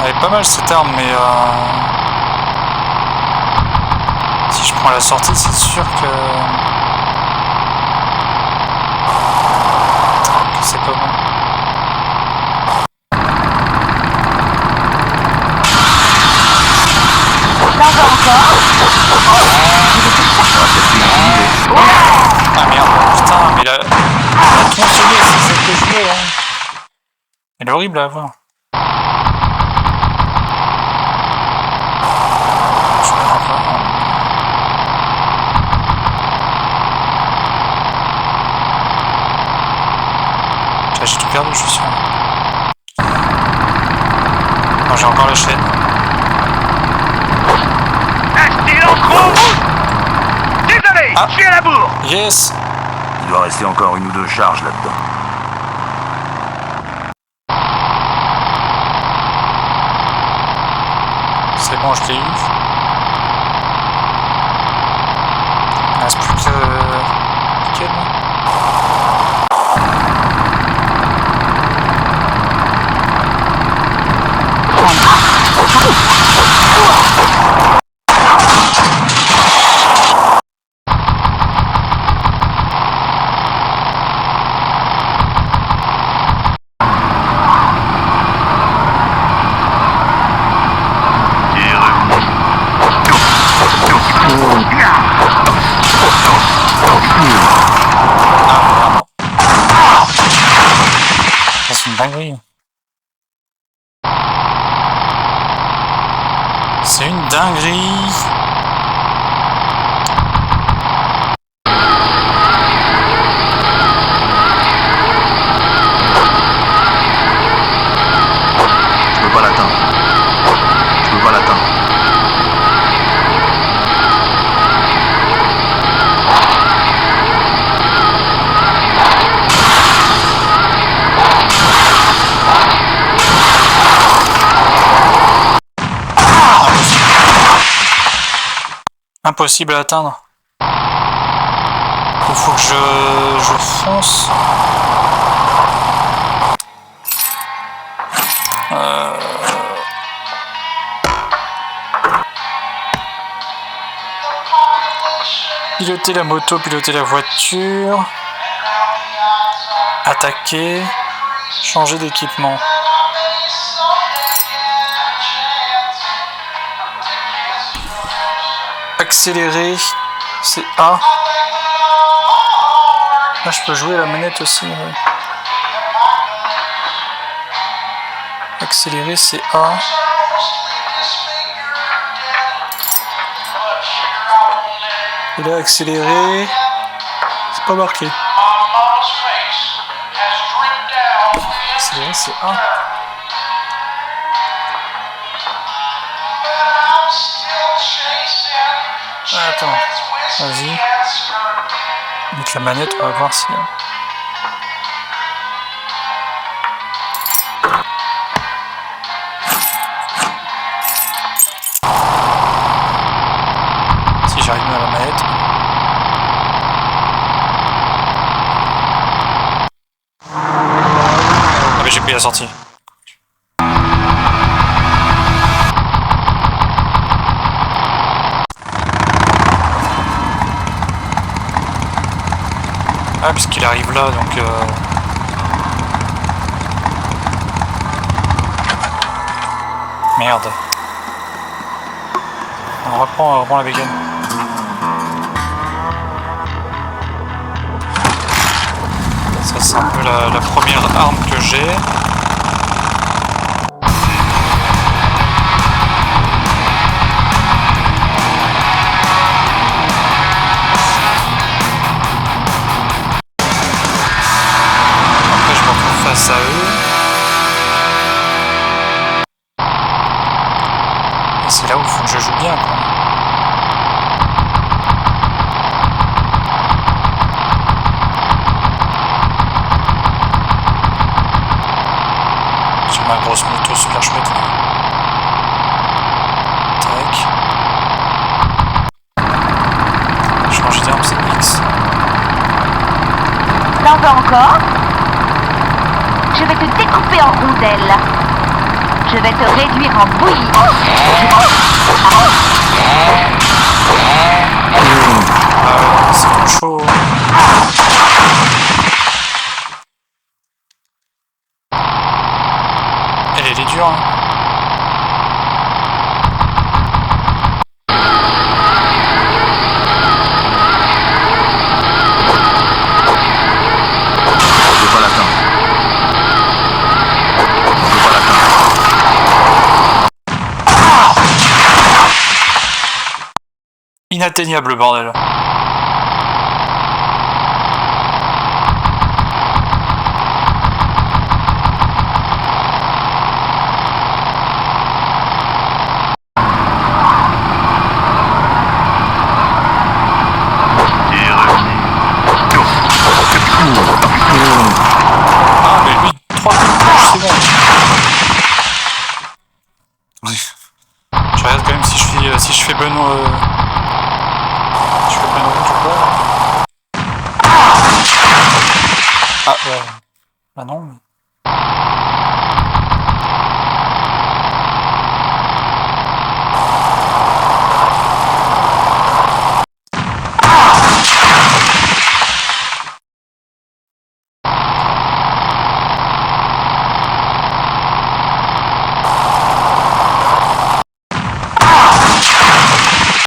[SPEAKER 1] Elle est pas mal cette arme, mais si je prends la sortie, c'est sûr que c'est pas bon. Ah merde, putain, mais la tronçonneuse, c'est celle que je veux, hein. Elle est horrible à avoir. J'ai tout perdu, je suis sûr. Non, j'ai encore la chaîne.
[SPEAKER 8] Désolé,
[SPEAKER 1] ah.
[SPEAKER 8] je suis à la bourre.
[SPEAKER 1] Yes.
[SPEAKER 4] Il doit rester encore une ou deux charges là-dedans.
[SPEAKER 1] C'est bon, je l'ai eu. Il reste plus que... Nickel. C'est une dinguerie. C'est une dinguerie.
[SPEAKER 4] Je peux pas l'atteindre. Je peux pas l'atteindre.
[SPEAKER 1] Impossible à atteindre. Il faut que je fonce. Piloter la moto, piloter la voiture. Attaquer. Changer d'équipement. Accélérer, c'est A. Là, je peux jouer à la manette aussi. Ouais. Accélérer, c'est A. Et là, accélérer, c'est pas marqué. Accélérer, c'est A. Attends, vas-y. Avec la manette, on va voir si... Si j'arrive bien à la manette. Ah mais j'ai pris la sortie. Ah, puisqu'il arrive là, donc... Merde. On reprend la bécane. Ça, c'est un peu la première arme que j'ai. Après, je me retrouve face à eux. Et c'est là où il faut que je joue bien, quoi. J'ai ma grosse moto super chouette là. Tac. Changer d'arme, c'est X.
[SPEAKER 6] T'en veux encore? Je vais te découper en rondelles. Je vais te réduire en bouillie.
[SPEAKER 1] C'est trop chaud. Elle est dure, hein.
[SPEAKER 4] Je peux pas l'atteindre. Je peux pas l'atteindre.
[SPEAKER 1] Inatteignable, le bordel. Ah, mais lui, 3 coups de planche, c'est bon. Je regarde quand même si je fais Benoît. Je fais Benoît tout court. Ah, ouais. Bah non. Mais...